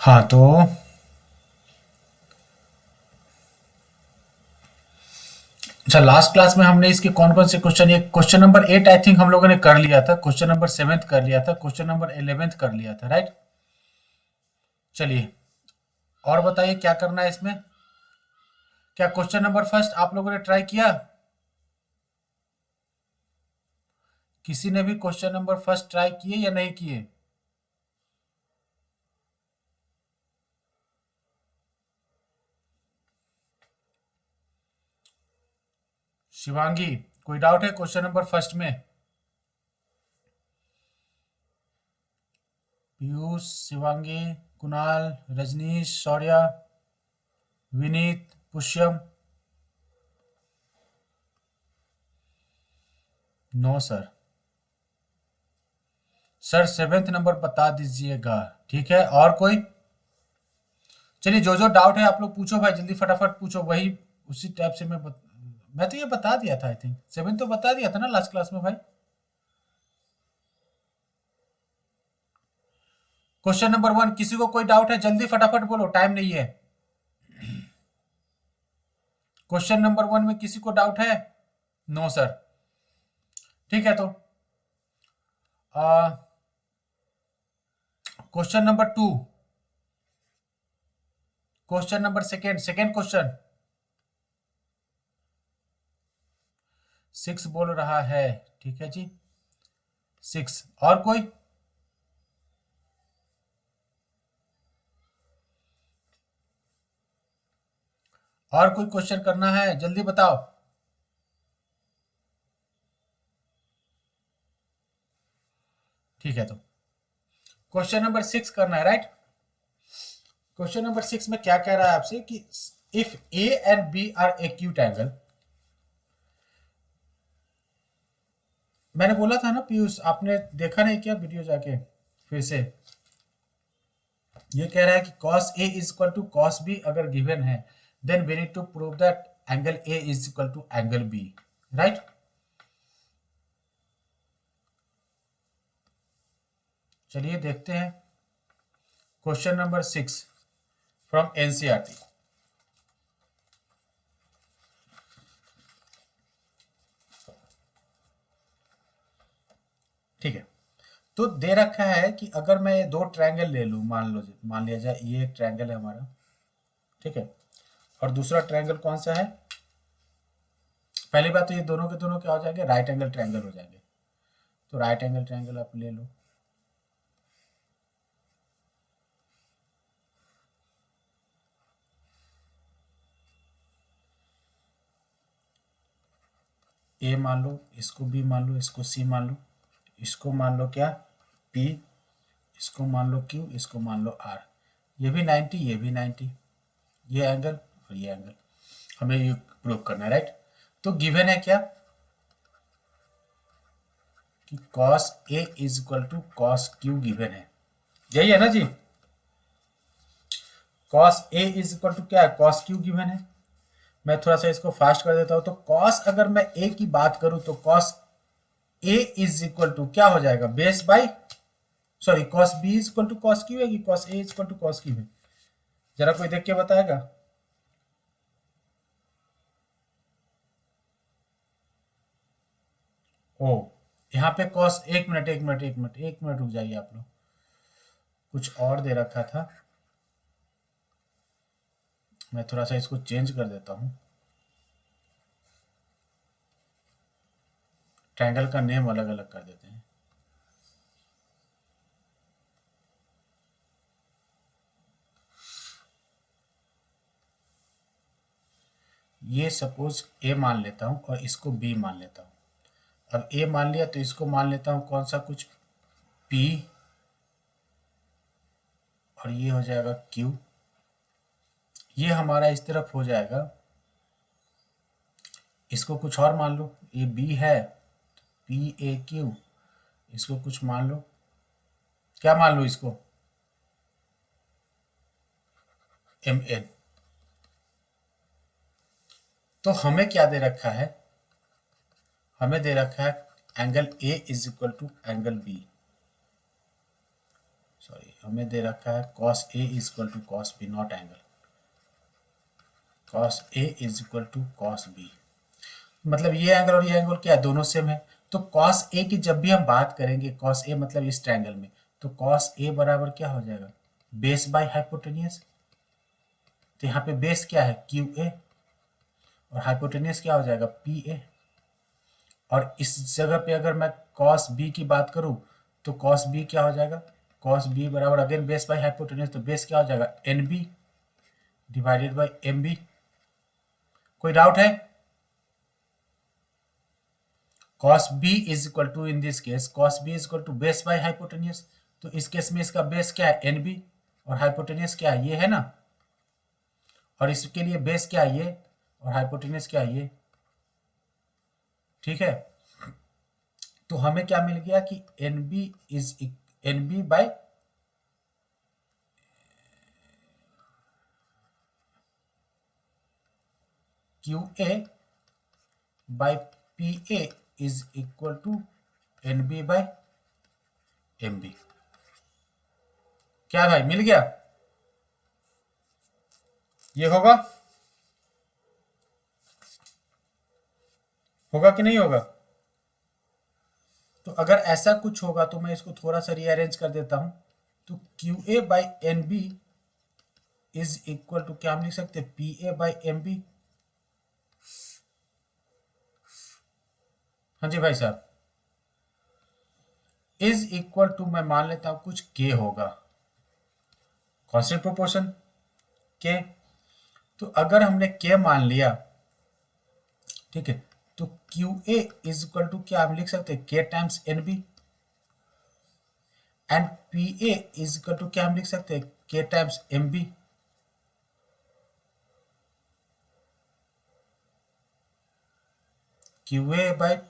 हाँ तो अच्छा, लास्ट क्लास में हमने इसके कौन कौन से क्वेश्चन, ये क्वेश्चन नंबर 8 आई थिंक हम लोगों ने कर लिया था, क्वेश्चन नंबर 7 कर लिया था, क्वेश्चन नंबर 11 कर लिया था, राइट। चलिए, और बताइए क्या करना है इसमें। क्या क्वेश्चन नंबर फर्स्ट आप लोगों ने ट्राई किया? किसी ने भी क्वेश्चन नंबर फर्स्ट ट्राई किए या नहीं किए? शिवांगी, कोई डाउट है क्वेश्चन नंबर फर्स्ट में? Piyush, Shivangi, Kunal, Rajneesh, Shaurya, Vineet, Pushyam? No sir. Sir 7th number बता दीजिएगा। ठीक है, और कोई? चलिए, जो जो डाउट है आप लोग पूछो भाई, जल्दी फटाफट पूछो, वही उसी टाइप से मैं तो ये बता दिया था, आई थिंक 7 तो बता दिया था ना लास्ट क्लास में भाई। क्वेश्चन नंबर 1 किसी को कोई डाउट है? जल्दी फटाफट बोलो, टाइम नहीं है। क्वेश्चन नंबर 1 में किसी को डाउट है? No sir. ठीक है, तो question number 2, question number second question 6 बोल रहा है। ठीक है जी, 6। और कोई? और कोई क्वेश्चन करना है? जल्दी बताओ। ठीक है, तो क्वेश्चन नंबर 6 करना है, राइट। क्वेश्चन नंबर 6 में क्या कह रहा है आपसे कि if A and B are acute angle. मैंने बोला था ना पीयूष, आपने देखा नहीं क्या वीडियो जाके फिर से? ये कह रहा है कि cos A is equal to cos B अगर गिवन है, then we need to prove that angle A is equal to angle B, right. चलिए देखते हैं क्वेश्चन नंबर 6 फ्रॉम एनसीईआरटी। ठीक है, तो दे रखा है कि अगर मैं दो ट्रायंगल ले लूं, मान लिया जाए ये एक ट्रायंगल है हमारा, ठीक है, और दूसरा ट्रायंगल कौन सा है? पहली बात तो ये दोनों के दोनों क्या हो जाएंगे? राइट एंगल ट्रायंगल हो जाएंगे। तो राइट एंगल ट्रायंगल आप ले लो। ए मान लो, इसको बी मान लो, इसको सी मान लो, इसको मान लो क्या? पी, इसको मान लो क्यू, इसको मान लो आर। ये भी 90, ये भी 90, ये एंगल और ये एंगल हमें ये प्रूव करना है, राइट। तो गिवन है क्या कि cos A is equal to cos Q given है, यही है ना जी। cos A is equal to क्या है? cos Q गिवन है। मैं थोड़ा सा इसको फास्ट कर देता हूं, तो cos अगर मैं A की बात करूं तो cos A is equal to क्या हो जाएगा? Base by, sorry, cos B is equal to cos Q है कि cos A is equal to cos Q है? जरा कोई देख के बताएगा। ओ, यहाँ पे cos, एक मिनट रुक जाइए आप लोग, कुछ और दे रखा था, मैं थोड़ा सा इसको चेंज कर देता हूँ। ट्रायंगल का नेम अलग अलग कर देते हैं। ये सपोज ए मान लेता हूँ और इसको बी मान लेता हूँ। अब ए मान लिया तो इसको मान लेता हूँ कौन सा, कुछ पी, और ये हो जाएगा क्यू। ये हमारा इस तरफ हो जाएगा, इसको कुछ और मान लो, ये बी है, पी ए क्यू, इसको कुछ मान लो, क्या मान लो इसको? M N. तो हमें क्या दे रखा है? हमें दे रखा है angle A is equal to angle B. Sorry हमें दे रखा है cos A is equal to cos B, not angle, cos A is equal to cos B, मतलब ये एंगल और ये एंगल क्या है, दोनों सेम है। तो cos A की जब भी हम बात करेंगे, cos A मतलब इस ट्रायंगल में, तो cos A बराबर क्या हो जाएगा, बेस बाय हाइपोटेनियस। तो यहाँ पे बेस क्या है QA और हाइपोटेनियस क्या हो जाएगा PA। और इस जगह पे अगर मैं cos B की बात करूं तो cos B क्या हो जाएगा, cos B बराबर अगेन बेस बाय हाइपोटेनियस, तो बेस क्या हो जाएगा NB डिवाइडेड बाय MB। कोई डाउट है? cos B is equal to, in this case cos B is equal to base by hypotenuse, तो इस केस में इसका बेस क्या है NB और हाइपोटेनियस क्या है, ये है ना, और इसके लिए बेस क्या है ये और हाइपोटेनियस क्या है ये, ठीक है। तो हमें क्या मिल गया कि NB is NB by QA by PA is equal to NB by MB। क्या भाई मिल गया? ये होगा कि नहीं होगा? तो अगर ऐसा कुछ होगा तो मैं इसको थोड़ा सा रीअरेंज कर देता हूं। तो QA by NB is equal to क्या हम लिख सकते हैं, PA बाई MB। हाँ जी भाई साहब, इज इक्वल टू मैं मान लेता हूं कुछ K होगा, कांस्टेंट प्रोपोर्शन K। तो अगर हमने K मान लिया, ठीक है, तो QA इज इक्वल टू क्या हम लिख सकते हैं, K times NB, and PA is equal to क्या हम लिख सकते हैं, K times MB। QA by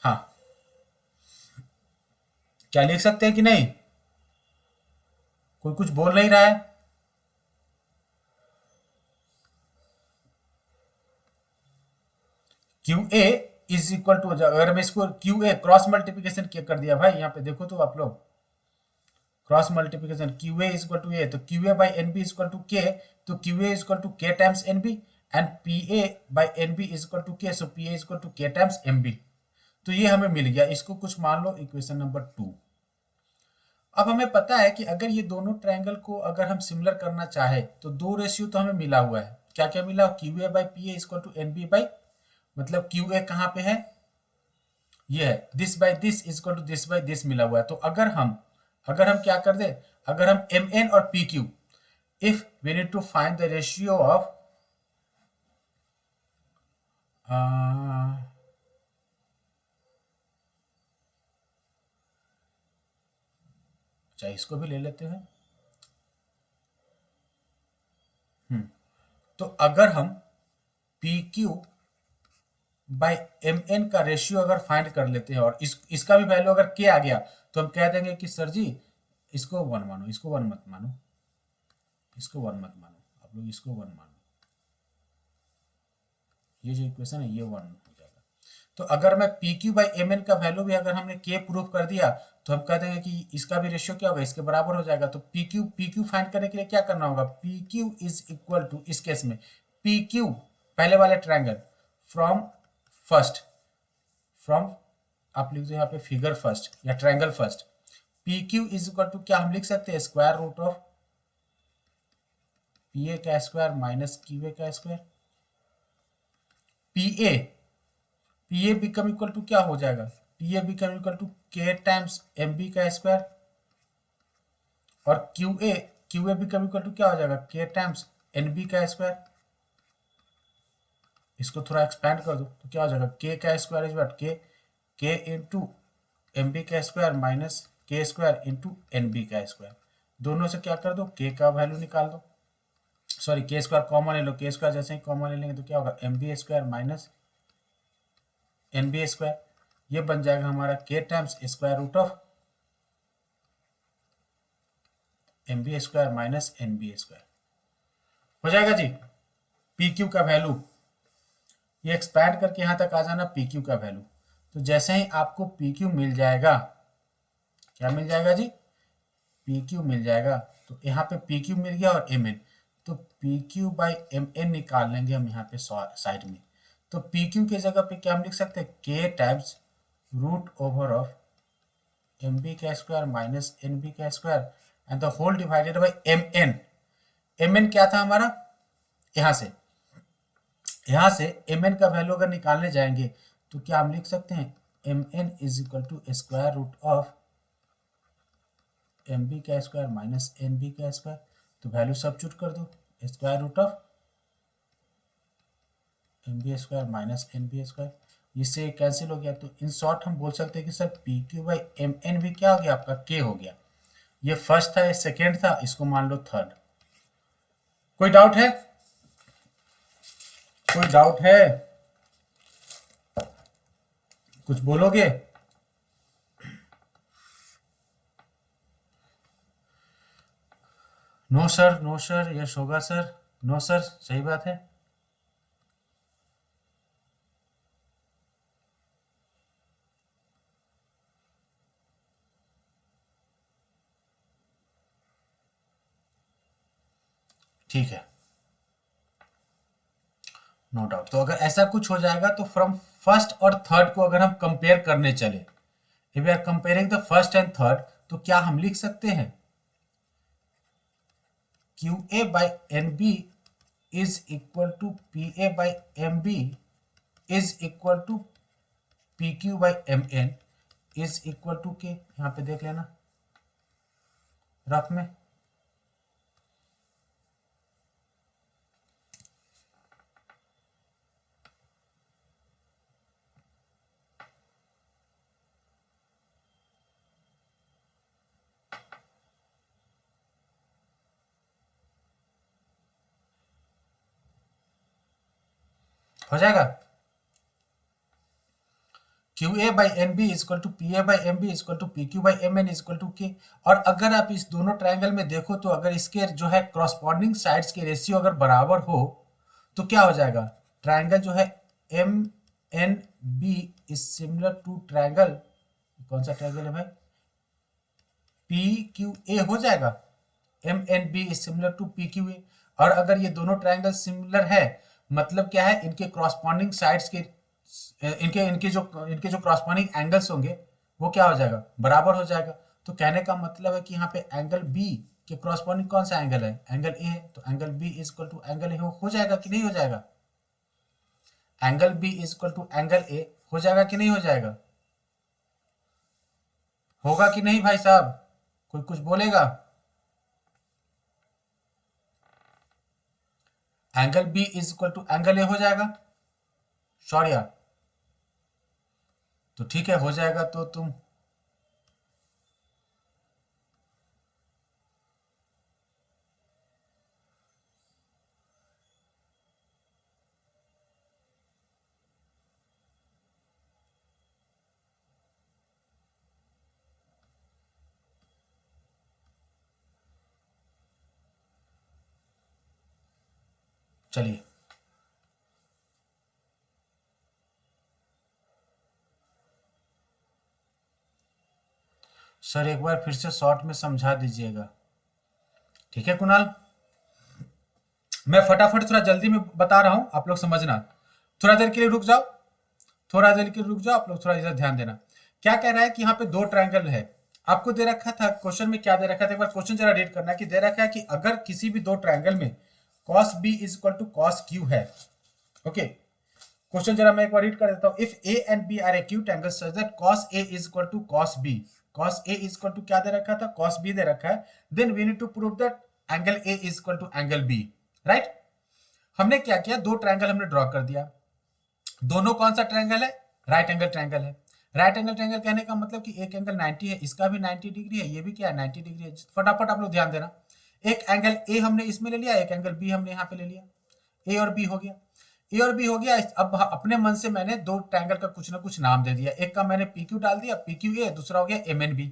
हाँ, क्या लिख सकते हैं कि नहीं? कोई कुछ बोल नहीं रहा है? QA इज इक्वल टू, अगर मैं इसको QA क्रॉस मल्टीप्लीकेशन क्या कर दिया भाई, यहाँ पे देखो तो आप लोग, cross multiplication QA is equal to A, तो QA by NB is equal to K, तो QA is equal to K times NB, and PA by NB is equal to K, so PA is equal to K times MB। तो ये हमें मिल गया, इसको कुछ मान लो equation number 2। अब हमें पता है कि अगर ये दोनों ट्रायंगल को अगर हम सिमिलर करना चाहे तो दो रेशियो तो हमें मिला हुआ है, क्या क्या मिला, QA by PA is equal to NB by, मतलब QA कहाँ पे है, ये है, this by this is equal to this by this मिला हुआ है। तो अगर हम क्या कर दे, अगर हम MN और PQ, if we need to find the ratio of अच्छा इसको भी ले लेते हैं। तो अगर हम PQ बाय MN का रेशियो अगर फाइंड कर लेते हैं और इसका भी वैल्यू अगर K आ गया, तो हम कह देंगे कि सर जी इसको 1 मानो, इसको 1 मत मानो, इसको 1 मत मानो, आप लोग इसको 1 मानो, ये जो इक्वेशन है ये 1 हो जाएगा। तो अगर मैं PQ बाई MN का वैल्यू भी अगर हमने K प्रूव कर दिया, तो हम कह देंगे कि इसका भी रेशियो क्या होगा, इसके बराबर हो जाएगा। तो PQ फाइंड करने के लिए क्या करना होगा, PQ इज इक्वल टू, इस केस में PQ पहले वाले ट्रायंगल फ्रॉम फर्स्ट, फ्रॉम आप लिख दो यहाँ पे फिगर फर्स्ट या triangle first, PQ is equal to क्या हम लिख सकते हैं, स्क्वायर रूट ऑफ PA का स्क्वायर माइनस QA का square. PA become equal to क्या हो जाएगा, PA become equal to K times MB का स्क्वायर, और QA बिकम इक्वल टू क्या हो जाएगा, K टाइम्स NB का स्क्वायर। इसको थोड़ा एक्सपैंड कर दो तो क्या हो जाएगा, K का square is what, K into MB का square minus K square into NB का स्क्वायर। दोनों से क्या कर दो, K का वैल्यू निकाल दो, सॉरी K स्क्वायर कॉमन ले लो, K स्क्वायर जैसे ही कॉमन ले लेंगे तो क्या होगा, MB square minus NB square, ये बन जाएगा हमारा K times square root of MB square minus NB square. हो जाएगा जी। PQ का वैल्यू, ये एक्सपैंड करके यहां तक आ जाना PQ का वैल्यू, तो जैसे ही आपको पी क्यू मिल जाएगा, क्या मिल जाएगा जी, पी क्यू मिल जाएगा, तो यहाँ पे पी क्यू मिल गया और एम एन, तो P Q by M N निकाल लेंगे हम यहाँ पे साइड में। तो पी क्यू की जगह पे क्या हम लिख सकते हैं, K times root over of M B का स्क्वायर माइनस एन बी का square and the whole divided by M N. M N क्या था हमारा, यहाँ से एम एन का वैल्यू अगर निकालने जाएंगे तो क्या हम लिख सकते हैं, M N is equal to square root of M B का स्क्वायर माइनस एन बी का स्क्वायर। तो वैल्यू सब्स्टिट्यूट कर दो, square root of M B square minus N B square, इससे कैंसिल हो गया। तो इन शॉर्ट हम बोल सकते हैं कि sir P Q by M N भी क्या हो गया आपका, के हो गया। ये फर्स्ट था, ये सेकेंड था, इसको मान लो थर्ड। कोई डाउट है, कोई डाउट है, कुछ बोलोगे? No sir, no sir, yes होगा सर, नो सर, सही बात है। ठीक है, नो डाउट। तो अगर ऐसा कुछ हो जाएगा तो फ्रॉम फर्स्ट और थर्ड को अगर हम कंपेयर करने चले, if we are comparing the first and third, तो क्या हम लिख सकते हैं, Q A by N B is equal to P A by M B is equal to P Q by M N is equal to K. यहां पे देख लेना रफ में, हो जाएगा। Q A by N B is equal to P A by M B is equal to P Q by M N equal to के। और अगर आप इस दोनों ट्रायंगल में देखो तो अगर इसके जो है क्रॉसपॉन्डिंग साइड्स के रेशियो अगर बराबर हो तो क्या हो जाएगा, ट्रायंगल जो है M N B is similar to triangle, कौन सा ट्रायंगल है भाई, पी क्यू ए हो जाएगा। M N B is similar to P Q A. और अगर ये दोनों ट्रायंगल सिमिलर है मतलब क्या है, इनके क्रॉसपॉन्डिंग साइड्स के इनके जो क्रॉसपॉन्डिंग एंगल्स होंगे वो क्या हो जाएगा, बराबर हो जाएगा। तो कहने का मतलब है कि यहाँ पे एंगल बी के क्रॉसपॉन्डिंग कौन सा एंगल है, एंगल ए है। तो angle B is equal to angle A हो जाएगा कि नहीं हो जाएगा, angle B is equal to angle A हो जाएगा कि नहीं हो जाएगा, होगा कि नहीं भाई साहब, कोई कुछ बोलेगा? Angle B is equal to angle A हो जाएगा, शौर्या? तो ठीक है, हो जाएगा। तो तुम चलिए, सर एक बार फिर से शॉर्ट में समझा दीजिएगा, ठीक है कुणाल? मैं फटाफट थोड़ा जल्दी में बता रहा हूं, आप लोग समझना। थोड़ा देर के लिए रुक जाओ, थोड़ा देर के लिए रुक जाओ, आप लोग थोड़ा इधर ध्यान देना। क्या कह रहा है कि यहाँ पे दो ट्रायंगल है, आपको दे रखा था क्वेश्चन में, क्या दे रखा था एक बार क्वेश्चन जरा रीड करना, कि दे रखा है कि अगर किसी भी दो ट्रायंगल में cos b is equal to cos q है। ओके, क्वेश्चन जरा मैं एक बार रीड कर देता हूं। If a and b are acute angle such that cos a is equal to cos b, cos a is equal to क्या दे रखा था, cos b दे रखा है, then we need to prove that angle a is equal to angle b, right? हमने क्या किया, दो ट्रायंगल हमने ड्रॉ कर दिया। दोनों कौन सा ट्रायंगल है, राइट एंगल ट्रायंगल है। राइट एंगल ट्रायंगल कहने का मतलब कि एक एंगल 90 है, इसका भी 90 डिग्री है, ये भी क्या है 90 डिग्री है। फटाफट आप लोग ध्यान देना, एक एंगल ए हमने इसमें ले लिया, एक एंगल बी हमने यहाँ पे ले लिया, ए और बी हो गया, ए और बी हो गया। अब अपने मन से मैंने दो ट्रायंगल का कुछ ना कुछ नाम दे दिया, एक का मैंने पी क्यू डाल दिया, पी क्यू ए, दूसरा हो गया एम एन बी,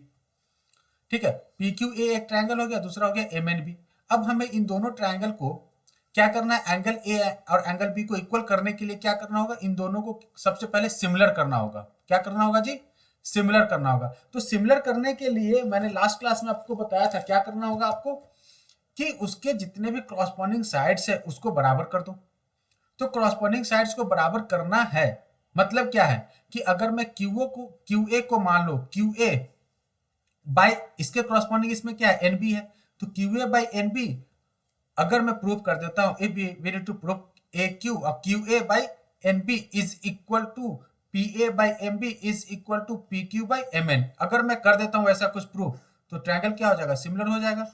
ठीक है। पी क्यू ए एक ट्रायंगल हो गया, दूसरा हो गया एम एन बी। अब हमें इन दोनों ट्रायंगल को क्या करना है, एंगल ए और एंगल बी को इक्वल करने के लिए क्या करना होगा, इन दोनों को सबसे पहले सिमिलर करना होगा। क्या करना होगा जी, सिमिलर करना होगा। तो सिमिलर करने के लिए मैंने लास्ट क्लास में आपको बताया था क्या करना होगा आपको, कि उसके जितने भी क्रॉसपॉन्डिंग साइड्स है उसको बराबर कर दो। तो क्रॉसपॉन्डिंग साइड्स को बराबर करना है मतलब क्या है कि अगर मैं क्यू ए को मान लो क्यू ए बाय इसके क्रॉसपॉन्डिंग इसमें क्या है, एन बी है, तो Q A by N B अगर मैं प्रूव कर देता हूं, if we need to prove A Q और Q A by N B is equal to P A by M B is equal to P Q by M N, अगर मैं कर देता हूं ऐसा कुछ प्रूफ, तो ट्रायंगल क्या हो जाएगा, सिमिलर हो जाएगा।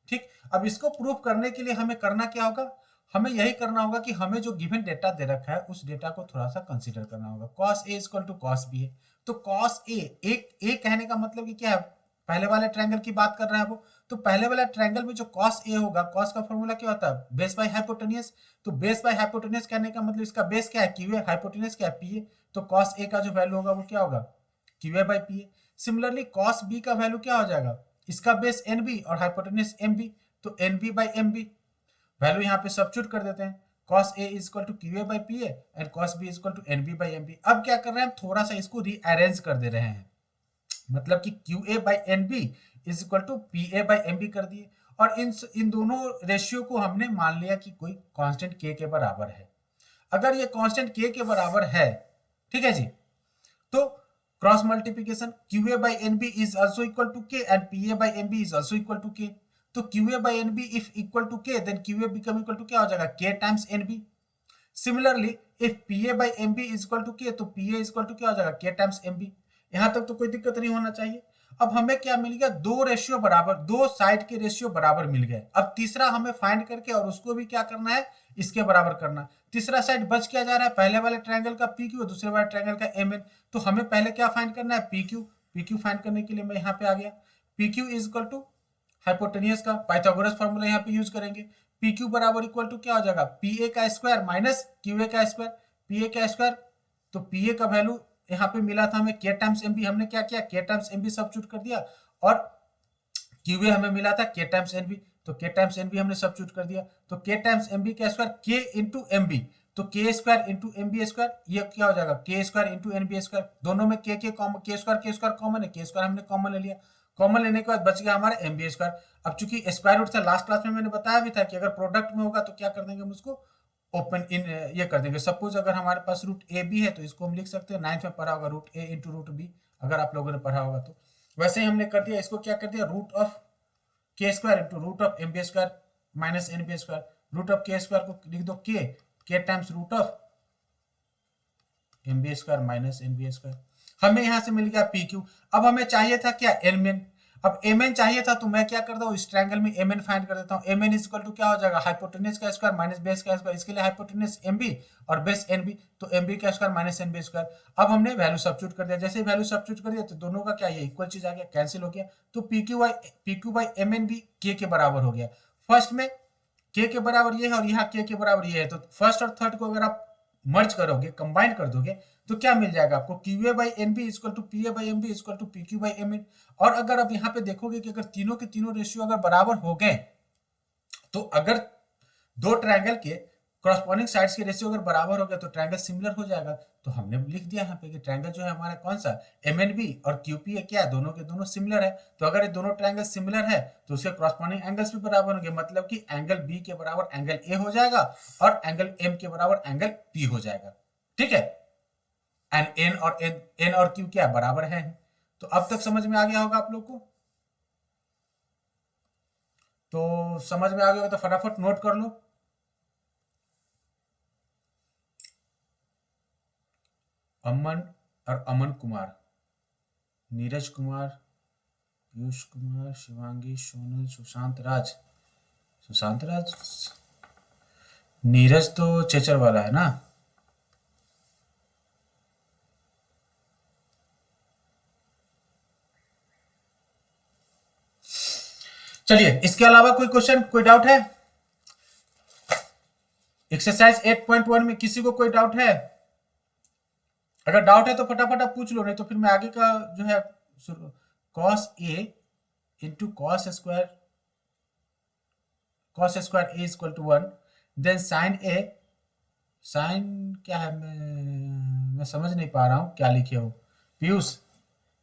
ठीक, अब इसको प्रूव करने के लिए हमें करना क्या होगा, हमें यही करना होगा कि हमें जो गिवन डेटा दे रखा है उस डेटा को थोड़ा सा कंसीडर करना होगा। cos a equal to cos b है, तो cos a एक कहने का मतलब कि क्या है, पहले वाले ट्रायंगल की बात कर रहा है वो, तो पहले वाला ट्रायंगल में जो cos a होगा, cos का फॉर्मूला क्या होता है, बेस बाय हाइपोटेनियस, तो बेस बाय हाइपोटेनियस कहने का मतलब इसका बेस क्या है, क्यू ए, हाइपोटेनियस क्या है, पी ए, तो cos a का जो वैल्यू होगा वो क्या होगा, Q A by P A. Similarly cos b का वैल्यू क्या हो जाएगा, इसका बेस एन बी और हाइपोटेनियस एम बी, तो N B by M B value यहाँ पे सब्स्टिट्यूट कर देते हैं, cos a is equal to Q A by P A and cos b is equal to N B by M B. अब क्या कर रहे हैं, हम थोड़ा सा इसको रीअरेंज कर दे रहे हैं, मतलब कि Q A by N B is equal to P A by M B कर दिए, और इन दोनों रेशियो को हमने मान लिया कि कोई कांस्टेंट k के बराबर है। अगर ये कांस्टेंट k के बराबर है, ठीक है जी, तो cross multiplication Q A by N B is also equal to k and P A by M B is also equal to k, तो Q A by N B if equal to k then Q A become equal to क्या हो जाएगा, k times N B. Similarly if P A by M B is equal to k, तो P A is equal to क्या हो जाएगा, k times M B. यहां तक तो कोई दिक्कत नहीं होना चाहिए। अब हमें क्या मिल गया, दो रेशियो बराबर, दो साइड के रेशियो बराबर मिल गए। अब तीसरा हमें फाइंड करके और उसको भी क्या करना है, इसके बराबर करना। तीसरा साइड बच क्या जा रहा है, पहले वाले ट्रायंगल का पी क्यू, दूसरे वाले ट्रायंगल का एम एन, तो हमें पहले क्या फाइंड करना है, P Q. P Q find करने के लिए मैं यहाँ पे आ गया, P Q is equal to hypotenuse का पाइथागोरस फार्मूला यहाँ पे यूज करेंगे, पी क्यू बराबर इक्वल टू क्या हो जाएगा, पी ए का स्क्वायर माइनस क्यू ए का स्क्वायर, पी ए का स्क्वायर, तो पी ए का वैल्यू यहाँ पे मिला था हमें k टाइम्स एम बी, हमने क्या किया, k times M B substitute कर दिया, और क्यू ए हमें मिला था k टाइम्स एन बी, तो k टाइम्स एन बी हमने सब्स्टिट्यूट कर दिया, तो k टाइम्स एम बी का square k into M B, तो k square into M B square, ये क्या हो जाएगा, k square into N B square, दोनों में k स्क्वायर कॉमन है, k स्क्वायर हमने कॉमन ले लिया, कॉमन लेने के बाद बच गया हमारा एम बी स्क्वायर। अब चूंकि स्क्वायर रूट था, लास्ट क्लास में मैंने बताया भी था कि अगर प्रोडक्ट में होगा तो क्या कर देंगे हम उसको ओपन इन ये कर देंगे। सपोज अगर हमारे पास रूट ए बी है तो इसको हम लिख सकते हैं, 9th में पढ़ा होगा रूट ए इंटू रूट बी, अगर आप लोगों ने पढ़ा होगा तो। वैसे ही हमने कर दिया, इसको क्या कर दिया, root of K square into root of M B square minus N B square, root of K square को लिख दो K times root of M B square minus N B square. हमें यहां से मिल गया पी क्यू। अब हमें चाहिए था क्या, एम एन। अब एम एन चाहिए था तो मैं क्या करता हूँ, इस ट्रायंगल में एम एन फाइंड कर देता हूँ। M N is equal to क्या हो जाएगा, हाइपोटेनस का स्क्वायर माइनस बेस का स्क्वायर, इसके लिए हाइपोटेनस एम बी और बेस एन बी, तो एम बी का square minus N B square. अब हमने वैल्यू सब्स्टिट्यूट कर दिया, जैसे वैल्यू सब्स्टिट्यूट कर दिया तो दोनों का क्या, ये इक्वल चीज आ गया, कैंसिल हो गया, तो P Q by M N भी के के बराबर हो गया। फर्स्ट में के के बराबर ये है और यहाँ के बराबर ये है, तो फर्स्ट और थर्ड को अगर आप मर्ज करोगे, कंबाइन कर दोगे, तो क्या मिल जाएगा आपको, Q A by N B equal to P A by M B equal to P Q by M N. और अगर आप यहाँ पे देखोगे कि अगर तीनों के तीनों रेशियो अगर बराबर हो गए, तो अगर दो ट्रायंगल के कॉरस्पॉन्डिंग साइड्स के रेशियो अगर बराबर हो गया तो ट्रायंगल सिमिलर हो जाएगा। तो हमने लिख दिया यहाँ पे कि ट्रायंगल जो है हमारा कौन सा, एम एन बी और क्यू पी है, क्या है, दोनों के दोनों सिमिलर है। तो अगर ये दोनों ट्रायंगल सिमिलर है तो उसके कॉरस्पॉन्डिंग एंगल्स भी बराबर होंगे, मतलब कि एंगल बी के बराबर एंगल ए हो जाएगा और एंगल एम के बराबर एंगल पी हो जाएगा। ठीक है, एंड एन और क्यू क्या बराबर है। तो अब तक समझ में आ गया होगा आप लोग को, तो समझ में आ गया होगा तो फटाफट नोट कर लो। अमन और अमन कुमार, नीरज कुमार, पीयूष कुमार, शिवांगी, सोनल, सुशांत राज, नीरज तो चेचर वाला है ना। चलिए, इसके अलावा कोई क्वेश्चन, कोई डाउट है? एक्सरसाइज 8.1 में किसी को कोई डाउट है? अगर डाउट है तो फटाफट आप पूछ लो, नहीं तो फिर मैं आगे का जो है cos a into cos square cos square A equal to 1, then sine A, sine क्या है, मैं समझ नहीं पा रहा हूँ क्या लिखे हो पीयूष,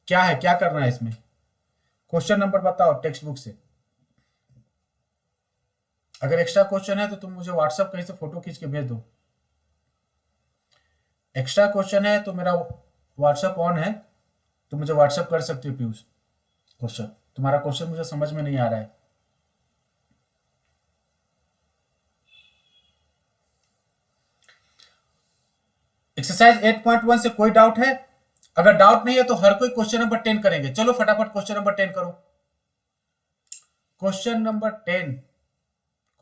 क्या है, क्या करना है इसमें, क्वेश्चन नंबर बताओ टेक्स्ट बुक से। अगर एक्स्ट्रा क्वेश्चन है तो तुम मुझे व्हाट्सएप कहीं से फोटो खींच के भेज दो। एक्स्ट्रा क्वेश्चन है तो मेरा व्हाट्सएप ऑन है, तो मुझे व्हाट्सएप कर सकते हो पीयूष। क्वेश्चन, तुम्हारा क्वेश्चन मुझे समझ में नहीं आ रहा है। एक्सरसाइज 8.1 से कोई डाउट है? अगर डाउट नहीं है तो हर कोई क्वेश्चन नंबर 10 करेंगे। चलो फटाफट क्वेश्चन नंबर 10 करो। Question number 10,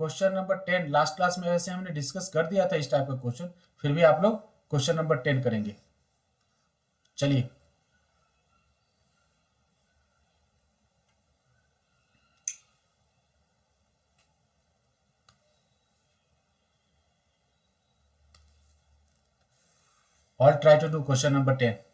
question number 10 last class में वैसे हमने डिस्कस कर दिया था इस टाइप का क्वेश्चन, फिर भी आप लोग क्वेश्चन नंबर 10 करेंगे। चलिए, all try to do question number 10।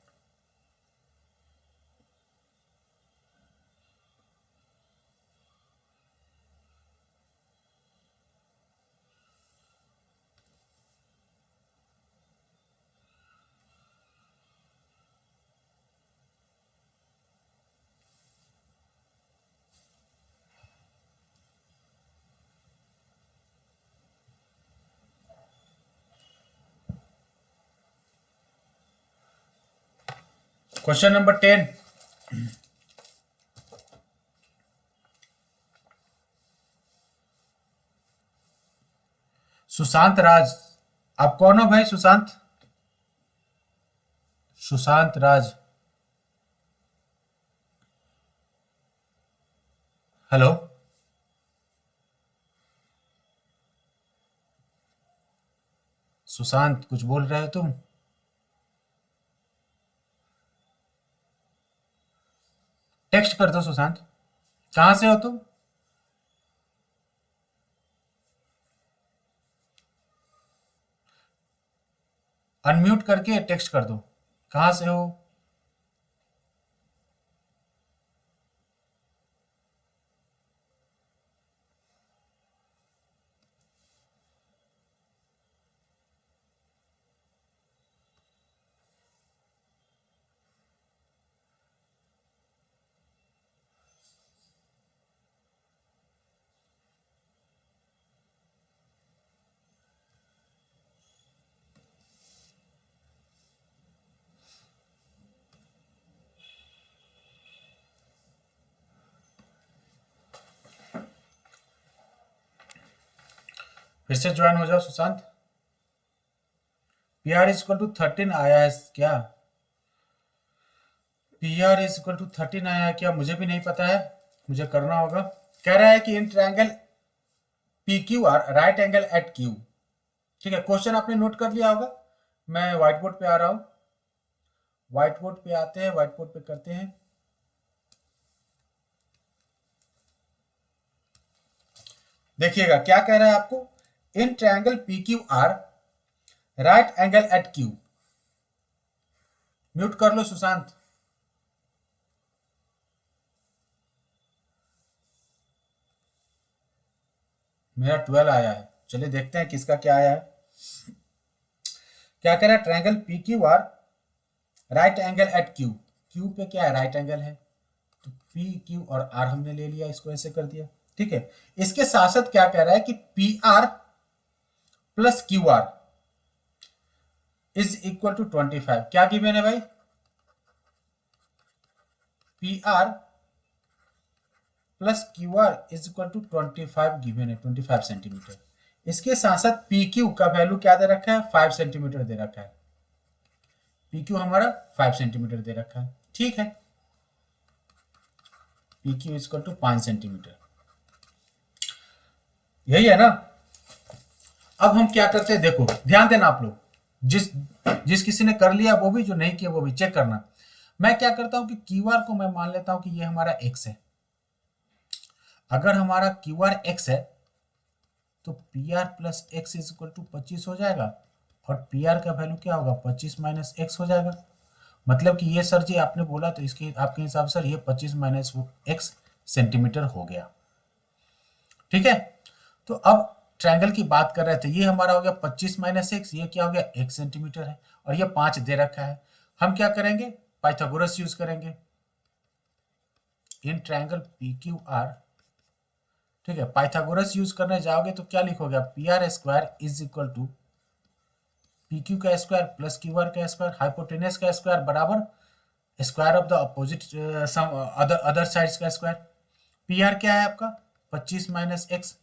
Question number 10, Sushant Raj, आप कौन हो भाई? सुशांत, सुशांत राज, हेलो, सुशांत कुछ बोल रहे हो तुम? टेक्स्ट कर दो सुशांत, कहां से हो तुम? अनम्यूट करके टेक्स्ट कर दो, कहां से हो? फिर से ज्वाइन हो जाओ Sushant. P R equal to 13 आया है क्या? पी आर इक्वल टू 13 आया है क्या? मुझे भी नहीं पता है, मुझे करना होगा। कह रहा है कि in triangle P Q R right angle at Q. ठीक है, क्वेश्चन आपने नोट कर लिया होगा। मैं व्हाइट बोर्ड पे आ रहा हूं, व्हाइट बोर्ड पे आते हैं, व्हाइट बोर्ड पे करते हैं। देखिएगा क्या कह रहा है आपको, in triangle P Q R right angle at Q. Mute कर लो सुशांत। मेरा 12 आया है, चलिए देखते हैं किसका क्या आया है। क्या कह रहा है, triangle P Q R right angle at Q. Q पे क्या है, राइट एंगल है, तो पी क्यू और आर हमने ले लिया, इसको ऐसे कर दिया। ठीक है, इसके साथ साथ क्या कह रहा है कि P R plus Q R is equal to 25। क्या गिवन है भाई, P R plus Q R is equal to 25 given है, 25 सेंटीमीटर। इसके साथ साथ पी क्यू का वैल्यू क्या दे रखा है, 5 सेंटीमीटर दे रखा है। पी क्यू हमारा 5 सेंटीमीटर दे रखा है। ठीक है, P Q is equal to 5 centimetre, यही है ना। अब हम क्या करते हैं, देखो ध्यान देना आप लोग, जिस जिस किसी ने कर लिया वो भी, जो नहीं किया वो भी चेक करना। मैं क्या करता हूं कि क्यू आर को मैं मान लेता हूं कि ये हमारा एक्स है। अगर हमारा क्यू आर एक्स है तो P R plus X is equal to 25 हो जाएगा, और पी आर का वैल्यू क्या होगा, 25 माइनस एक्स हो जाएगा। मतलब कि ये सर जी आपने बोला तो इसके आपके हिसाब से ये 25 माइनस एक्स सेंटीमीटर हो गया। ठीक है, तो अब ट्रायंगल की बात कर रहे थे, ये हमारा हो गया 25 माइनस एक्स, ये क्या हो गया 1 सेंटीमीटर है, और ये 5 दे रखा है। हम क्या करेंगे, पाइथागोरस यूज करेंगे in triangle P Q R. ठीक है, पाइथागोरस यूज करने जाओगे तो क्या लिखोगे, P R square is equal to P Q का स्क्वायर प्लस क्यू आर का स्क्वायर, हाइपोटेनस का स्क्वायर बराबर square of the opposite other sides का स्क्वायर। पी आर क्या है आपका 25 माइनस एक्स,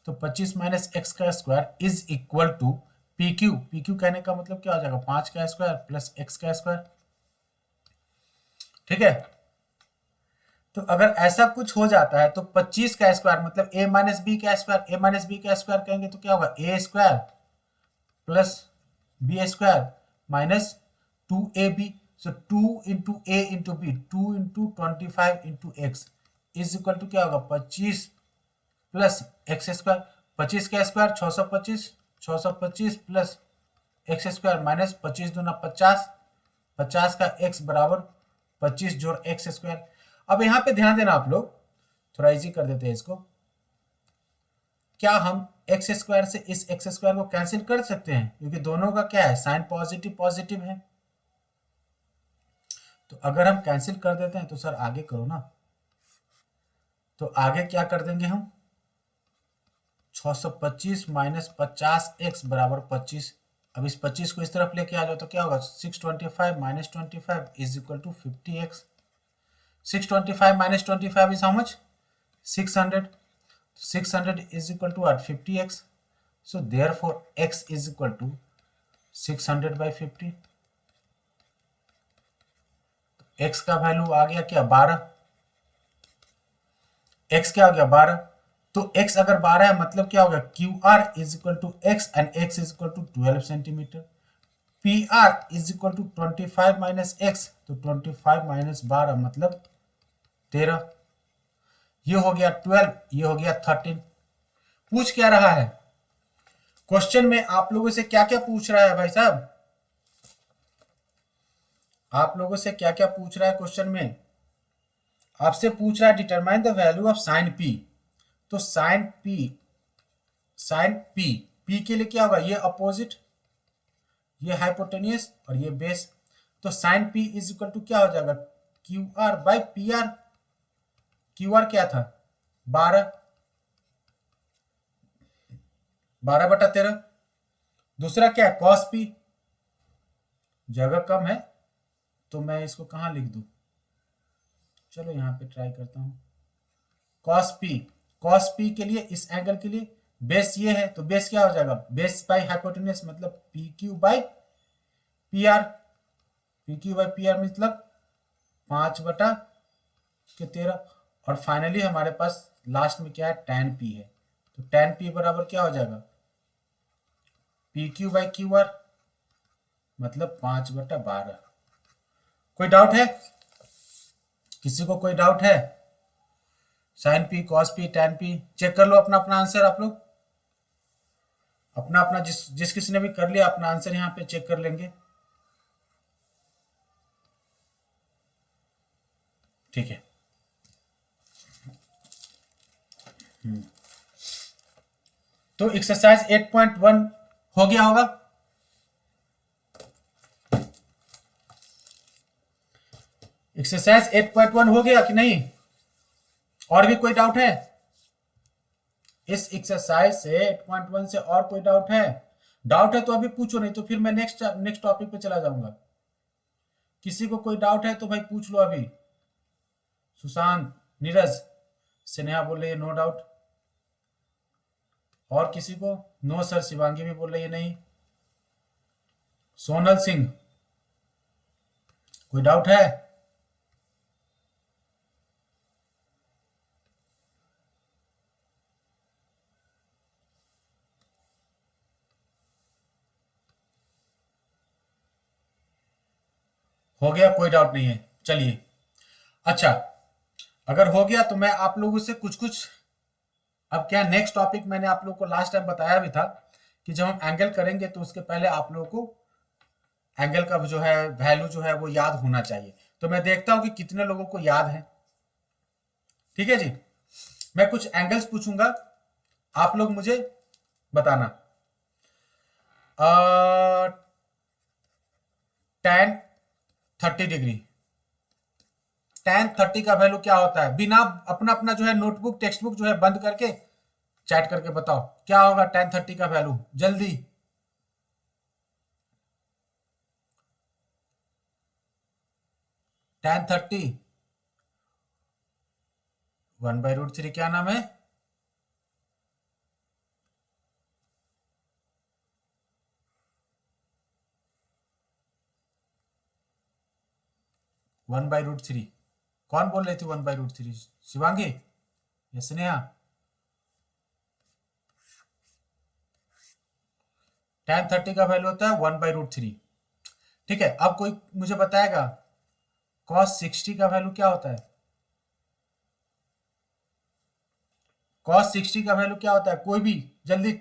तो 25 माइनस एक्स का square is equal to P Q. P Q कहने का मतलब क्या हो जाएगा, 5 का स्क्वायर प्लस एक्स का स्क्वायर। ठीक है, तो अगर ऐसा कुछ हो जाता है तो 25 का स्क्वायर मतलब ए माइनस बी का स्क्वायर, ए माइनस बी का स्क्वायर कहेंगे तो क्या होगा, A square plus B square minus 2ab। So 2 into A into B, 2 into 25 into x is equal to क्या होगा 25 प्लस एक्स स्क्वायर। 25 का square 625, 625 plus x square minus 25 दूना 50, 50 का एक्स बराबर 25 जोड़ एक्स स्क्वायर। अब यहाँ पे ध्यान देना आप लोग, थोड़ा इजी कर देते हैं इसको। क्या हम एक्स स्क्वायर से इस एक्स स्क्वायर को कैंसिल कर सकते हैं, क्योंकि दोनों का क्या है साइन पॉजिटिव पॉजिटिव है। तो अगर हम कैंसिल कर देते हैं तो सर आगे करो ना, तो आगे क्या कर देंगे हम 625 माइनस 50x बराबर 25। अब इस 25 को इस तरफ लेके आ जाओ तो क्या होगा 625 minus 25 is equal to 50x। 625 minus 25 is how much? 600. 600 is equal to what? 50x. So therefore x is equal to 600 by 50. x का वैल्यू आ गया क्या 12। x क्या हो गया 12, तो x अगर 12 है मतलब क्या होगा Q R is equal to x and x is equal to 12 centimetre. P R is equal to 25 minus X, तो 25 माइनस 12 मतलब 13। ये हो गया 12, ये हो गया 13। पूछ क्या रहा है क्वेश्चन में, आप लोगों से क्या क्या पूछ रहा है भाई साहब, आप लोगों से क्या क्या पूछ रहा है क्वेश्चन में। आपसे पूछ रहा है determine the value of sine P. तो sine P, sine P, P के लिए क्या होगा, ये अपोजिट, ये हाइपोटेनियस और ये बेस। तो sine P is equal to क्या हो जाएगा Q R by P R. Q R क्या था 12, 12/13। दूसरा क्या है कॉस पी, जगह कम है तो मैं इसको कहां लिख दूं, चलो यहां पे ट्राई करता हूं। कॉस पी, कॉस पी के लिए इस एंगल के लिए बेस ये है, तो बेस क्या हो जाएगा बेस बाई हाइपोटेनस मतलब P Q by P are. P Q by P are मतलब 5/13। और फाइनली हमारे पास लास्ट में क्या है tan p है, तो tan p बराबर क्या हो जाएगा P Q by Q R मतलब 5/12। कोई डाउट है किसी को, कोई डाउट है। Sine P cos P tan p check कर लो अपना अपना आंसर, आप लोग अपना अपना जिस किसी ने भी कर लिया अपना आंसर यहाँ पे चेक कर लेंगे। ठीक है, तो एक्सरसाइज 8.1 हो गया होगा। एक्सरसाइज 8.1 हो गया कि नहीं, और भी कोई डाउट है इस एक्सरसाइज से 8.1 से, और कोई डाउट है? डाउट है तो अभी पूछो, नहीं तो फिर मैं नेक्स्ट टॉपिक पे चला जाऊंगा। किसी को कोई डाउट है तो भाई पूछ लो अभी। सुशांत, नीरज, स्नेहा बोल रही है नो डाउट, और किसी को? नो सर, शिवांगी भी बोल रही है नहीं। सोनल सिंह, कोई डाउट है? हो गया, कोई डाउट नहीं है, चलिए। अच्छा, अगर हो गया तो मैं आप लोगों से कुछ अब क्या नेक्स्ट टॉपिक मैंने आप लोगों को लास्ट टाइम बताया भी था कि जब हम एंगल करेंगे तो उसके पहले आप लोगों को एंगल का जो है वैल्यू जो है वो याद होना चाहिए। तो मैं देखता हूं कि कितने लोगों को याद है। ठीक है जी, मैं कुछ एंगल्स पूछूंगा, आप लोग मुझे बताना। टेन 30 डिग्री, टेन 30 का वैल्यू क्या होता है? बिना अपना अपना जो है नोटबुक टेक्स्ट बुक जो है बंद करके चैट करके बताओ क्या होगा टेन 30 का वैल्यू, जल्दी। टेन 30 1/√3 क्या नाम है? 1/√3। कौन बोल रही थी 1/√3? शिवांगी या स्नेहा? टेन 30 का वैल्यू होता है 1/√3। ठीक है, अब कोई मुझे बताएगा cos 60 का वैल्यू क्या होता है? cos 60 का वैल्यू क्या होता है? कोई भी जल्दी।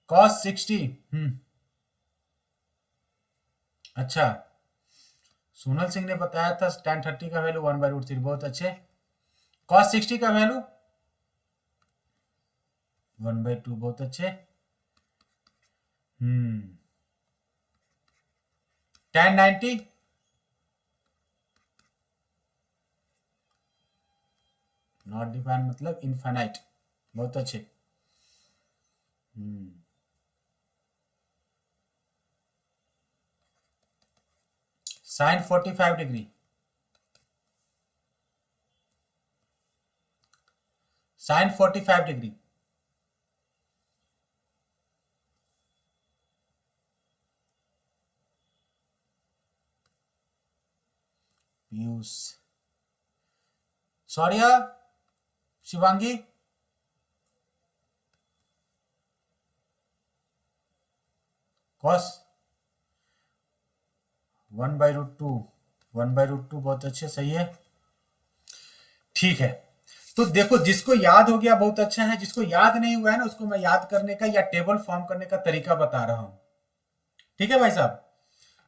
cos 60। अच्छा, सोनल सिंह ने बताया था टेन 30 का वैल्यू 1/√3। बहुत अच्छे। cos 60 का वैल्यू 1/2। बहुत अच्छे। टेन 90 नॉट डिफाइन मतलब इनफाइनाइट। बहुत अच्छे। Sine 45 degree, sine 45 degree. Piyush, Saurya, Shivangi, cos 1/√2। 1/√2 बहुत अच्छे, सही है। ठीक है, तो देखो जिसको याद हो गया बहुत अच्छा है, जिसको याद नहीं हुआ है ना उसको मैं याद करने का या टेबल फॉर्म करने का तरीका बता रहा हूं। ठीक है भाई साहब,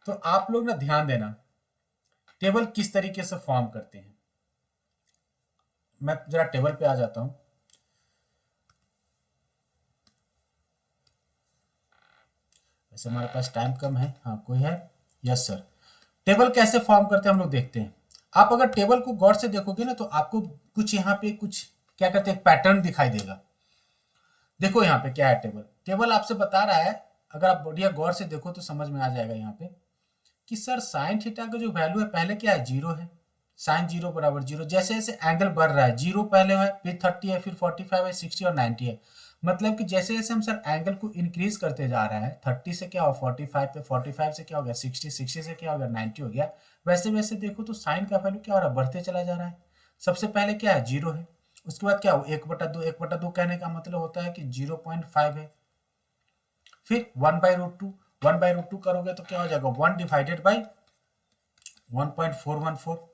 तो आप लोग ना ध्यान देना टेबल किस तरीके से फॉर्म करते हैं। मैं जरा टेबल पे आ जाता हूं। वैसे हमारे पास टाइम कम है। हाँ कोई है? Yes sir. टेबल कैसे फॉर्म करते हैं हम लोग देखते हैं। आप अगर टेबल को गौर से देखोगे ना तो आपको कुछ यहाँ पे कुछ क्या कहते हैं पैटर्न दिखाई देगा। देखो यहाँ पे क्या है, टेबल टेबल आपसे बता रहा है, अगर आप बढ़िया गौर से देखो तो समझ में आ जाएगा यहाँ पे कि सर साइन थीटा का जो वैल्यू है पहले क्या है, जीरो है। साइन 0 बराबर 0। जैसे जैसे एंगल बढ़ रहा है, जीरो पहले है, फिर 30 है, फिर 45 है, 60 और 90 है। मतलब कि जैसे जैसे हम सर एंगल को इंक्रीज करते जा रहे हैं, 30 से क्या हो 45 पे, 45 से क्या हो गया 60, 60 से क्या हो गया 90 हो गया, वैसे वैसे देखो तो साइन का वैल्यू क्या हो रहा है, बढ़ते चला जा रहा है। सबसे पहले क्या है, जीरो है। उसके बाद क्या हो 1/2। 1/2 कहने का मतलब होता है कि 0.5 है। फिर 1/√2। 1/√2 करोगे तो क्या हो जाएगा 1/1.414।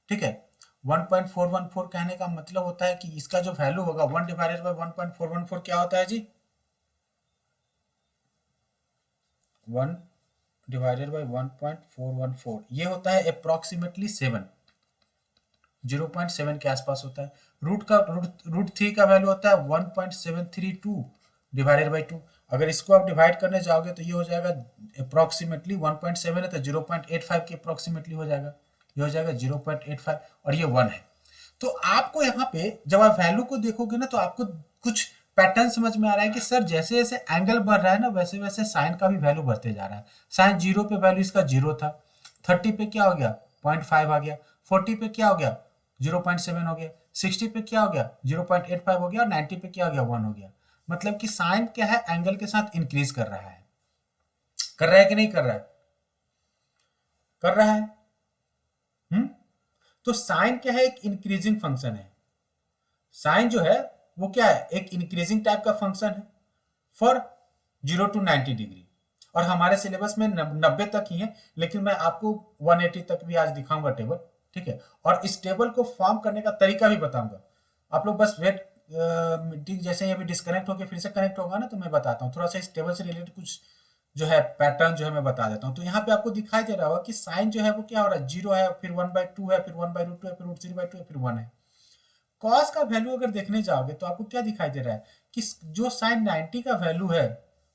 ठीक है, 1.414 कहने का मतलब होता है कि इसका जो वैल्यू होगा 1/1.414 क्या होता है जी, 1/1.414 ये होता है अप्रोक्सीमेटली 7, 0.7 के आसपास होता है। रूट थ्री का वैल्यू होता है 1.732 डिवाइडेड बाई 2। अगर इसको आप डिवाइड करने जाओगे तो ये हो जाएगा अप्रोक्सीमेटली 1.7 है तो 0.85 के अप्रोक्सीमेटली हो जाएगा। ये हो जाएगा 0.85 और ये 1 है। तो आपको यहाँ पे जब आप वैल्यू को देखोगे ना तो आपको कुछ पैटर्न समझ में आ रहा है कि सर जैसे जैसे एंगल बढ़ रहा है ना वैसे वैसे साइन का भी वैल्यू बढ़ते जा रहा है। साइन 0 पे वैल्यू इसका 0 था, 30 पे क्या हो गया 0.5 आ गया, 40 पे क्या हो गया 0.7 हो गया, 60 पे क्या हो गया 0.85 हो गया और 90 पे क्या हो गया 1 हो गया। मतलब कि साइन क्या है, एंगल के साथ इंक्रीज कर रहा है। कर रहा है कि नहीं कर रहा है? कर रहा है। हम्म, तो साइन क्या है, एक इंक्रीजिंग फंक्शन है। साइन जो है वो क्या है, एक इंक्रीजिंग टाइप का फंक्शन है फॉर 0 to 90 डिग्री। और हमारे सिलेबस में 90 तक ही है, लेकिन मैं आपको 180 तक भी आज दिखाऊंगा टेबल। ठीक है, और इस टेबल को फॉर्म करने का तरीका भी बताऊंगा। आप लोग बस वेट, मीटिंग जैसे ही अभी डिस्कनेक्ट होकर फिर से कनेक्ट होगा ना तो मैं बताता हूँ थोड़ा सा इस टेबल से रिलेटेड कुछ जो है पैटर्न जो है मैं बता देता हूँ। तो यहाँ पे आपको दिखाई दे रहा होगा कि साइन जो है वो क्या हो रहा है, 0 है, फिर 1/2 है, फिर 1/√2 है, फिर √3/2 है, फिर 1 है। कॉस का वैल्यू अगर देखने जाओगे तो आपको क्या दिखाई दे रहा है कि जो साइन 90 का वैल्यू है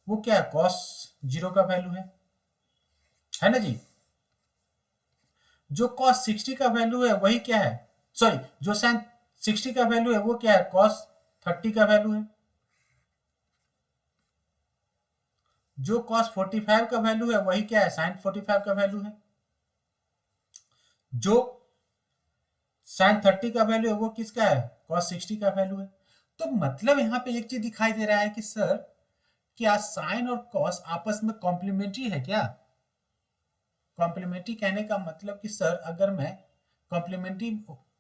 वो क्या है, कॉस 0 का वैल्यू है ना जी। जो कॉस 60 का वैल्यू है वही क्या है, सॉरी, जो साइन 60 का वैल्यू है वो क्या है, कॉस 30 का वैल्यू है। जो कॉस 45 का वैल्यू है वही क्या है, साइन 45 का वैल्यू है। जो साइन 30 का वैल्यू है वो किसका है, कॉस 60 का वैल्यू है। तो मतलब यहाँ पे एक चीज दिखाई दे रहा है कि सर क्या साइन और कॉस आपस में कॉम्प्लीमेंट्री है क्या। कॉम्प्लीमेंट्री कहने का मतलब कि सर अगर मैं कॉम्प्लीमेंट्री,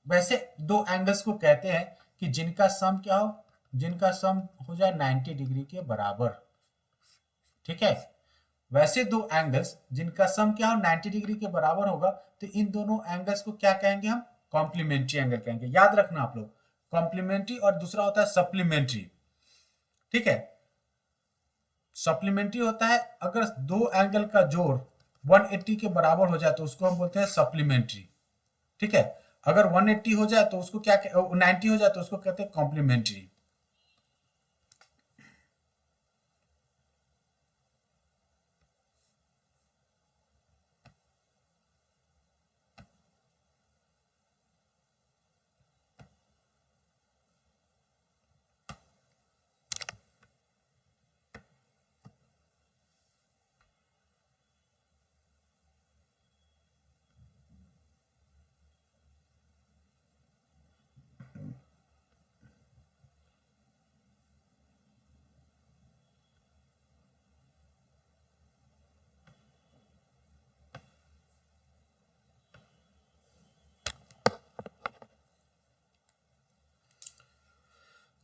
वैसे दो एंगल्स को कहते हैं कि जिनका सम क्या हो, जिनका सम हो जाए 90 डिग्री के बराबर, ठीक है। वैसे दो एंगल्स जिनका सम क्या हो 90 डिग्री के बराबर होगा तो इन दोनों एंगल्स को क्या कहेंगे हम, कॉम्प्लीमेंट्री एंगल कहेंगे। याद रखना आप लोग, कॉम्प्लीमेंट्री और दूसरा होता है सप्लीमेंट्री, ठीक है। सप्लीमेंट्री होता है अगर दो एंगल का जोड़ 180 के बराबर हो जाए तो उसको हम बोलते हैं सप्लीमेंट्री, ठीक है। अगर 180 हो जाए तो उसको क्या, 90 हो जाए तो उसको कहते हैं कॉम्प्लीमेंट्री।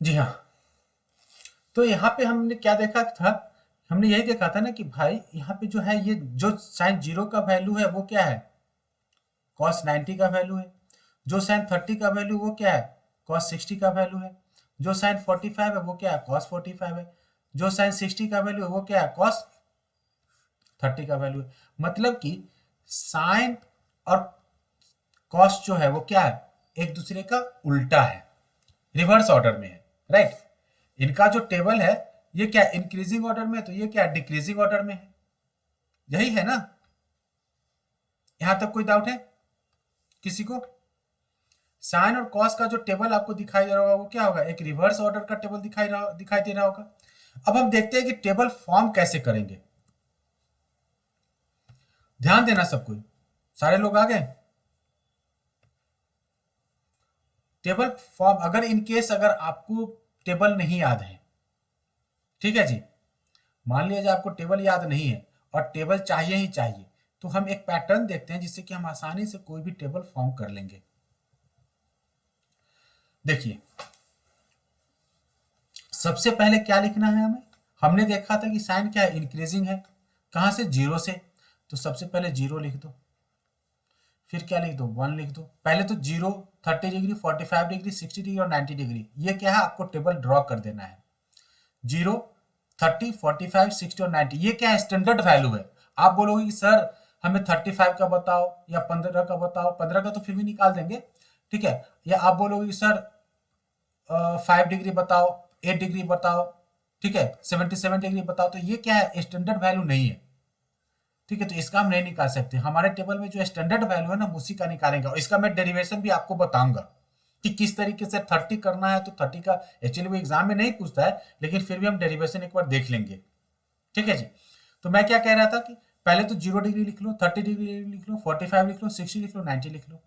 जी हाँ, तो यहाँ पे हमने क्या देखा था, हमने यही देखा था ना कि भाई यहाँ पे जो है ये जो साइन 0 का वैल्यू है वो क्या है, कॉस 90 का वैल्यू है। जो साइन 30 का वैल्यू वो क्या है, कॉस 60 का वैल्यू है। जो साइन 45 है वो क्या है, कॉस 45 है। जो साइन 60 का वैल्यू है वो क्या है, कॉस 30 का वैल्यू है। मतलब कि साइन और कॉस जो है वो क्या है, एक दूसरे का उल्टा है, रिवर्स ऑर्डर में है, राइट। इनका जो टेबल है ये क्या इंक्रीजिंग ऑर्डर में है, तो ये क्या डिक्रीजिंग ऑर्डर में है, यही है ना। यहां तक कोई डाउट है किसी को। साइन और कॉस का जो टेबल आपको दिखाई दे रहा होगा वो क्या होगा, एक रिवर्स ऑर्डर का टेबल दिखाई दे रहा होगा। अब हम देखते हैं कि टेबल फॉर्म कैसे करेंगे। ध्यान देना सब कोई, सारे लोग आ गए। टेबल फॉर्म, अगर इन केस अगर आपको टेबल नहीं याद है, ठीक है जी, मान लीजिए आपको टेबल याद नहीं है और टेबल चाहिए ही चाहिए, तो हम एक पैटर्न देखते हैं जिससे कि हम आसानी से कोई भी टेबल फॉर्म कर लेंगे। देखिए सबसे पहले क्या लिखना है हमें, हमने देखा था कि साइन क्या है, इंक्रीजिंग है। कहां से, 0 से। तो सबसे पहले 0 लिख दो, फिर क्या लिख दो, 1 लिख दो। पहले तो 0, 30 डिग्री, 45 डिग्री, 60 डिग्री और 90 डिग्री, ये क्या है आपको टेबल ड्रॉ कर देना है। 0, 30, 45, 60 और 90, ये क्या है, स्टैंडर्ड वैल्यू है। आप बोलोगे कि सर हमें 35 का बताओ या 15 का बताओ, 15 का तो फिर भी निकाल देंगे, ठीक है। या आप बोलोगे कि सर 5 डिग्री बताओ, 8 डिग्री बताओ, ठीक है, 77 डिग्री बताओ, तो ये क्या है, स्टैंडर्ड वैल्यू नहीं है, ठीक है। तो इसका हम नहीं निकाल सकते। हमारे टेबल में जो स्टैंडर्ड वैल्यू है ना हम उसी का निकालेंगे, और इसका मैं डेरिवेशन भी आपको बताऊंगा कि किस तरीके से 30 करना है। तो 30 का एक्चुअली वो एग्जाम में नहीं पूछता है, लेकिन फिर भी हम डेरिवेशन एक बार देख लेंगे, ठीक है जी। तो मैं क्या कह रहा था कि पहले तो 0 डिग्री लिख लो, 30 डिग्री लिख लो, 45 लिख लो, 60 लिख लो, 90 लिख लो।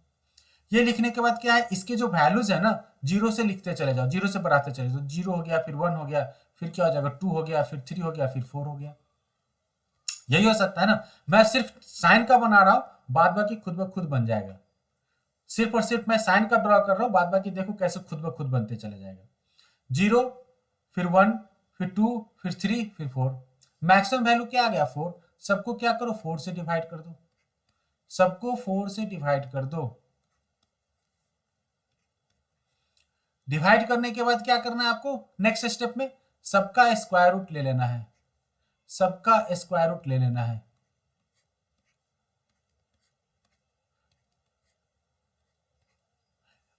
ये लिखने के बाद क्या है, इसके जो वैल्यूज है ना 0 से लिखते चले जाओ, 0 से बढ़ाते चले जाओ। 0 हो गया, फिर 1 हो गया, फिर क्या हो जाएगा, 2 हो गया, फिर 3 हो गया, फिर 4 हो गया। यही हो सकता है ना। मैं सिर्फ साइन का बना रहा हूं, बाद बाकी खुद ब खुद बन जाएगा। सिर्फ और सिर्फ मैं साइन का ड्रॉ कर रहा हूं, बाद बाकी देखो कैसे खुद ब खुद बनते चले जाएगा। 0, फिर 1, फिर 2, फिर 3, फिर 4। मैक्सिमम वैल्यू क्या आ गया, 4। सबको क्या करो, 4 से डिवाइड कर दो, सबको 4 से डिवाइड कर दो। डिवाइड करने के बाद क्या करना है आपको, नेक्स्ट स्टेप में सबका स्क्वायर रूट ले लेना है, सबका स्क्वायर रूट ले लेना है।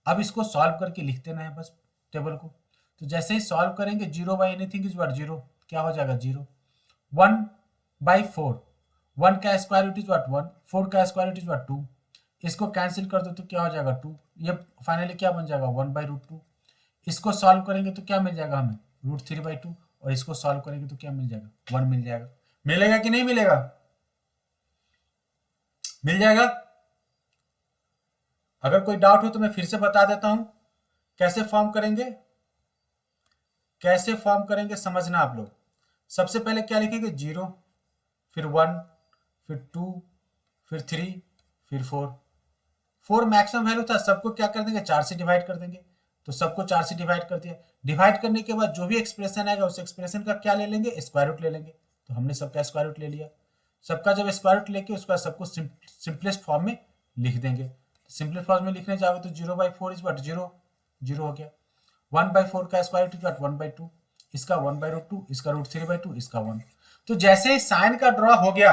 अब इसको सॉल्व करके लिख देना है बस टेबल को। तो जैसे ही सॉल्व करेंगे 0 बाई एनीथिंग इज व्हाट 0, क्या हो जाएगा 0। 1 बाई 4, 1 का स्क्वायर रूट इज व्हाट 1, 4 का स्क्वायर रूट इज व्हाट 2, इसको कैंसिल कर दो तो क्या हो जाएगा 2, ये फाइनली क्या बन जाएगा 1 बाई रूट 2। इसको सॉल्व करेंगे तो क्या मिल जाएगा हमें रूट 3 बाई 2, और इसको सॉल्व करेंगे तो क्या मिल जाएगा 1 मिल जाएगा। मिलेगा कि नहीं मिलेगा, मिल जाएगा। अगर कोई डाउट हो तो मैं फिर से बता देता हूं कैसे फॉर्म करेंगे, कैसे फॉर्म करेंगे समझना आप लोग। सबसे पहले क्या लिखेंगे 0, फिर 1, फिर 2, फिर 3, फिर 4। 4 मैक्सिमम वैल्यू था, सबको क्या कर देंगे 4 से डिवाइड कर देंगे, तो सबको 4 से डिवाइड कर दिया। डिवाइड करने के बाद जो भी एक्सप्रेशन आएगा उस एक्सप्रेशन का क्या ले लेंगे स्क्वायर रूट ले लेंगे, तो हमने सबका स्क्वायर रूट ले लिया। सबका जब स्क्वायर रूट लेके उसका सबको सिंपलेस्ट फॉर्म में लिख देंगे। सिंपलेस्ट फॉर्म में लिखने जाओगे तो 0 बाई 4 इज व्हाट 0, 0 हो गया। 1 बाई 4 का square root is what 1 by 2, इसका 1 बाई रूट 2, इसका रूट 3 बाई 2, इसका 1। तो जैसे ही साइन का ड्रॉ हो गया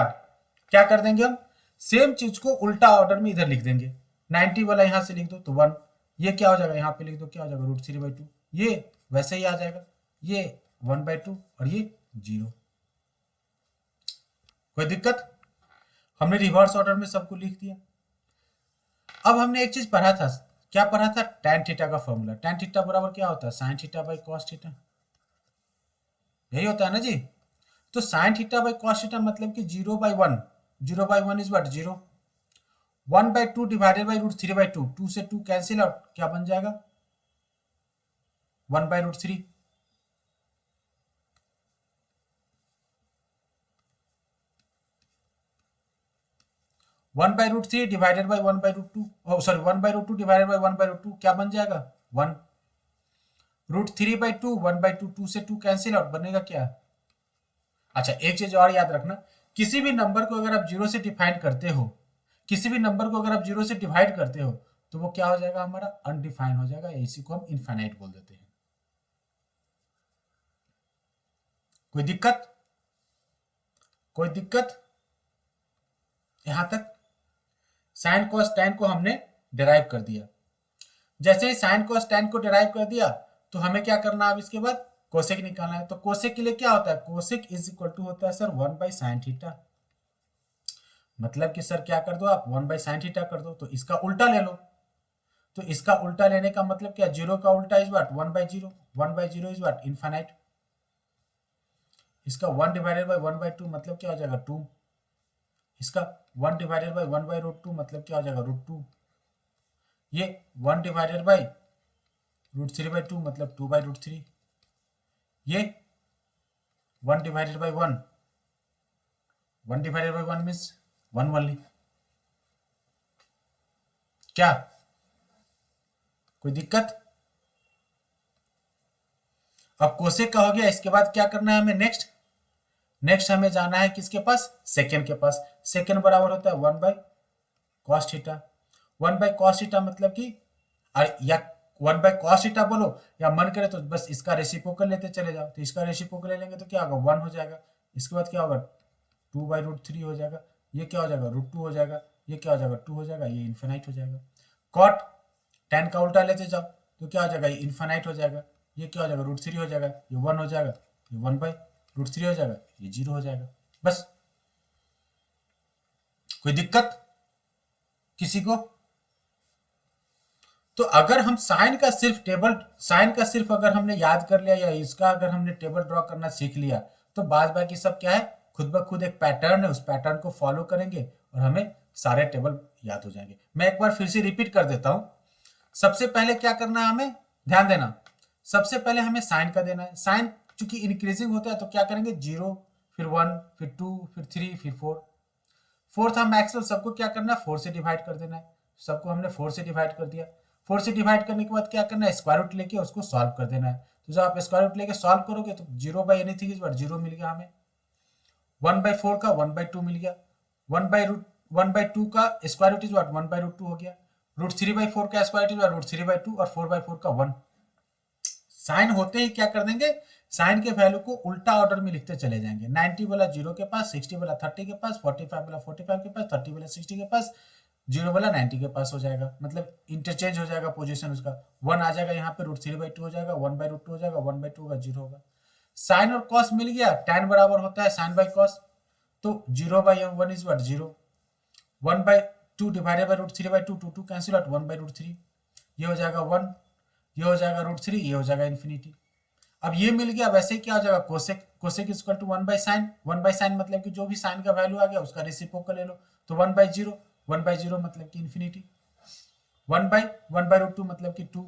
क्या कर देंगे हम, सेम चीज को उल्टा ऑर्डर में इधर लिख देंगे। 90 वाला यहां से लिख दो तो 1, ये क्या हो जाएगा यहाँ पे लिख दो क्या हो जाएगा रूट 3 बाई 2, ये वैसे ही आ जाएगा, ये 1 बाई 2 और ये 0। कोई दिक्कत, हमने रिवर्स ऑर्डर में सबको लिख दिया। अब हमने एक चीज पढ़ा था, क्या पढ़ा था, tan थीटा का फॉर्मूला। tan थीटा बराबर क्या होता है sin theta by cos theta, यही होता है ना जी। तो sin theta by cos theta मतलब कि 0 by 1, 0 by 1 is what 0, 1 by 2 divided by root 3 by 2, 2 से 2 कैंसिल आउट, क्या बन जाएगा 1 by root 3। 1 by root 3 divided by 1 by root 2, sorry 1 by root 2 divided by 1 by root 2 क्या बन जाएगा 1। Root 3 by 2, 1 by 2, 2 से 2 कैंसिल आउट, बनेगा क्या। अच्छा एक चीज और याद रखना, किसी भी नंबर को अगर आप 0 से डिफाइन करते हो, किसी भी नंबर को अगर आप 0 से डिवाइड करते हो तो वो क्या हो जाएगा हमारा अनडिफाइन हो जाएगा, इसी को हम इनफाइनाइट बोल देते हैं। कोई दिक्कत, कोई दिक्कत यहां तक। साइन कोस टैन को हमने डिराइव कर दिया। जैसे ही साइन कोस टैन को डिराइव कर दिया तो हमें क्या करना है अब इसके बाद कोसेक निकालना है। तो कोसेक के लिए क्या होता है, कोसेक इज इक्वल टू होता है सर 1 बाई साइन थीटा। मतलब कि सर क्या कर दो आप 1 बाई साइन थीटा कर दो, तो इसका उल्टा ले लो। तो इसका उल्टा लेने का मतलब क्या, 0 का उल्टा is what 1 by 0, 1 by 0 is what infinite. इसका 1 डिवाइडेड बाई 1 बाई 2 मतलब क्या हो जाएगा 2, इसका 1 डिवाइडेड बाई 1 बाई रूट 2 मतलब क्या हो जाएगा रूट 2, ये 1 डिवाइडेड बाई रूट 3 बाई 2 मतलब 2 बाई रूट 3, ये 1 divided by 1, 1 divided by 1 means 1 only. क्या कोई दिक्कत। अब कोसेक का हो गया, इसके बाद क्या करना है हमें नेक्स्ट हमें जाना है किसके पास, सेकेंड के पास। सेकेंड बराबर होता है 1 by cos theta. 1 by cos theta मतलब कि या 1 बाई कॉस थीटा बोलो या मन करे तो बस इसका रेसिप्रोकल लेते चले जाओ। तो इसका रेसिप्रोकल ले लेंगे तो क्या होगा 1 हो जाएगा। इसके बाद क्या होगा 2 बाई रूट 3 हो जाएगा, ये क्या हो जाएगा रूट 2 हो जाएगा, ये क्या हो जाएगा 2 हो जाएगा, ये इन्फिनाइट हो जाएगा। कॉट tan का उल्टा लेते जाओ तो क्या हो जाएगा ये इन्फिनाइट हो जाएगा, ये क्या हो जाएगा रूट 3 हो जाएगा, ये 1 हो जाएगा, ये 1 बाई रूट 3 हो जाएगा, ये 0 हो जाएगा। बस कोई दिक्कत किसी को। तो अगर हम साइन का सिर्फ अगर हमने याद कर लिया या इसका अगर हमने टेबल ड्रॉ करना सीख लिया तो बाद बाकी सब क्या है खुद ब खुद एक पैटर्न है, उस पैटर्न को फॉलो करेंगे और हमें सारे टेबल याद हो जाएंगे। मैं एक बार फिर से रिपीट कर देता हूं। सबसे पहले क्या करना है हमें ध्यान देना, सबसे पहले हमें साइन का देना है। साइन चूंकि इंक्रीजिंग होता है तो क्या करेंगे 0, फिर 1, फिर 2, फिर 3, फिर 4। फोर्थ हम मैक्सिमम सबको क्या करना है 4 से डिवाइड कर देना है। सबको हमने 4 से डिवाइड कर दिया। 4 से डिवाइड करने के बाद क्या करना है स्क्वायर रूट लेके उसको सॉल्व कर देना है। तो जब आप स्क्वायर रूट लेके सॉल्व करोगे तो 0 बाई एनीथिंग इज व्हाट 0 मिल गया हमें। 1 बाई 4 का 1 बाई 2 मिल गया। 1 बाई 2 का square root is what 1 by root 2 हो गया। रूट 3 बाई 4 का square root is root 3 by 2 और 4 बाई 4 का 1। साइन होते ही क्या कर देंगे साइन के वैल्यू को उल्टा ऑर्डर में लिखते चले जाएंगे। 90 वाला 0 के पास, 60 वाला 30 के पास, 45 वाला 45 के पास, 30 वाला 60 के पास, जीरो वाला 90 के पास हो जाएगा, मतलब इंटरचेंज हो जाएगा पोजीशन उसका। 1 आ जाएगा यहाँ पे, √3/2 हो जाएगा, 1/√2 हो जाएगा, 1/2 होगा, 0 होगा। साइन और कॉस मिल गया, tan बराबर होता है साइन बाई कॉस, तो 0/1 is what 0, 1/2 divided by √3/2, 2 cancel out, 1/√3, ये हो जाएगा 1, ये हो जाएगा √3, ये हो जाएगा इन्फिनिटी। अब ये मिल गया, वैसे ही क्या हो जाएगा cosec, cosec is equal to 1/sin, 1/sin मतलब कि जो भी साइन का वैल्यू आ गया उसका रेसिप्रोकल ले लो, तो 1/0, 1/0 मतलब कि इन्फिनिटी, 1/1/√2 मतलब कि 2,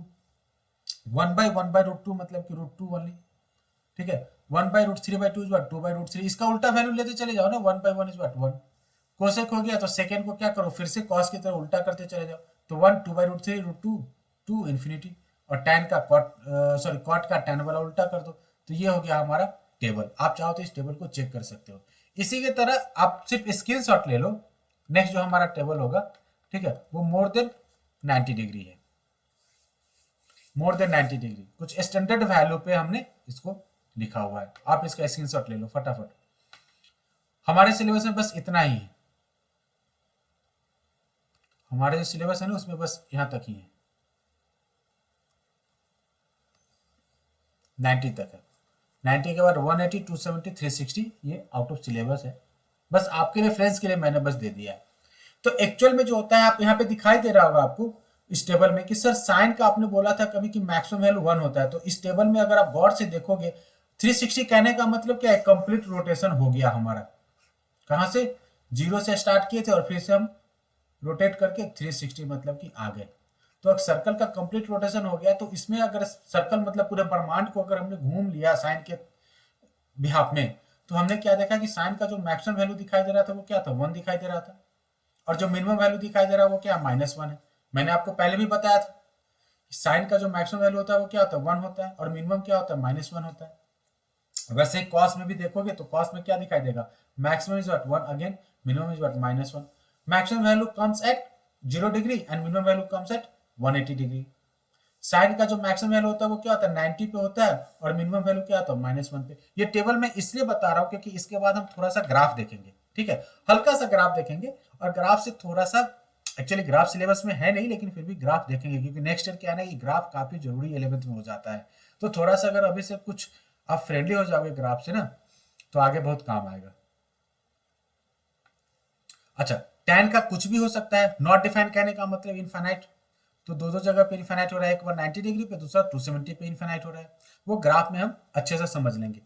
1/1/√2 मतलब कि √2 ओनली, ठीक है। 1/√3/2 इज व्हाट 2/√3, इसका उल्टा वैल्यू लेते चले जाओ ना, 1/1 इज व्हाट 1, कोसेक हो गया तो सेकेंड को क्या करो, फिर से कॉस की तरह उल्टा करते चले जाओ, तो 1 2/√3 √2 2 इन्फिनिटी, और tan का कॉट सॉरी कॉट का tan वाला उल्टा कर दो, तो ये हो गया हमारा टेबल। आप चाहो तो इस टेबल को चेक कर सकते हो। इसी की तरह आप सिर्फ स्क्रीनशॉट ले लो, नेक्स्ट जो हमारा टेबल होगा, ठीक है, वो मोर देन 90 डिग्री है, मोर देन 90 डिग्री, कुछ स्टैंडर्ड वैल्यू पे हमने इसको लिखा हुआ है, आप इसका स्क्रीनशॉट ले लो फटाफट। हमारे सिलेबस में बस इतना ही है, हमारे जो सिलेबस है ना उसमें बस यहाँ तक ही है, 90 तक है। 90 के बाद 180 270 360 ये आउट ऑफ सिलेबस है, बस आपके रेफरेंस के लिए मैंने बस दे दिया है। तो एक्चुअल में जो होता है, आप यहाँ पे दिखाई दे रहा होगा आपको इस टेबल में कि सर साइन का आपने बोला था कभी कि मैक्सिमम वैल्यू 1 होता है, तो इस टेबल में अगर आप गौर से देखोगे 360 कहने का मतलब क्या है, कंप्लीट रोटेशन हो गया हमारा, कहाँ से 0 से स्टार्ट किए थे और फिर से हम रोटेट करके 360 मतलब कि आ गए, तो एक सर्कल का कंप्लीट रोटेशन हो गया। तो इसमें अगर सर्कल मतलब पूरे ब्रह्मांड को अगर हमने घूम लिया साइन के बिहाफ में, तो हमने क्या देखा कि साइन का जो मैक्सिमम वैल्यू दिखाई दे रहा था वो क्या था, 1 दिखाई दे रहा था, और जो मिनिमम वैल्यू दिखाई दे रहा है वो क्या -1 है। मैंने आपको पहले भी बताया था साइन का जो मैक्सिमम वैल्यू होता है वो क्या होता है 1 होता है, और मिनिमम क्या होता है -1 होता है। वैसे ही कॉस में भी देखोगे तो कॉस में क्या दिखाई देगा, maximum is what 1 again, minimum is what -1, maximum value comes at 0 degree and minimum value comes at 180 degree. Sine का जो मैक्सिमम वैल्यू होता है वो क्या होता है 90 पे होता है, और मिनिमम वैल्यू क्या होता है -1 पे। ये टेबल मैं इसलिए बता रहा हूँ क्योंकि इसके बाद हम थोड़ा सा ग्राफ देखेंगे, ठीक है, हल्का सा ग्राफ देखेंगे, और ग्राफ से थोड़ा सा, एक्चुअली ग्राफ सिलेबस में है नहीं लेकिन फिर भी ग्राफ देखेंगे, क्योंकि नेक्स्ट ईयर क्या है ना, ये ग्राफ काफी जरूरी 11th में हो जाता है। तो थोड़ा सा अगर अभी से कुछ आप फ्रेंडली हो जाओगे ग्राफ से ना, तो आगे बहुत काम आएगा। अच्छा, tan का कुछ भी हो सकता है, नॉट डिफाइन कहने का मतलब इनफाइनाइट, तो दो दो जगह पे इनफाइनाइट हो रहा है, एक बार 90 डिग्री पे, दूसरा 270 पे इनफाइनाइट हो रहा है, वो ग्राफ में हम अच्छे से समझ लेंगे।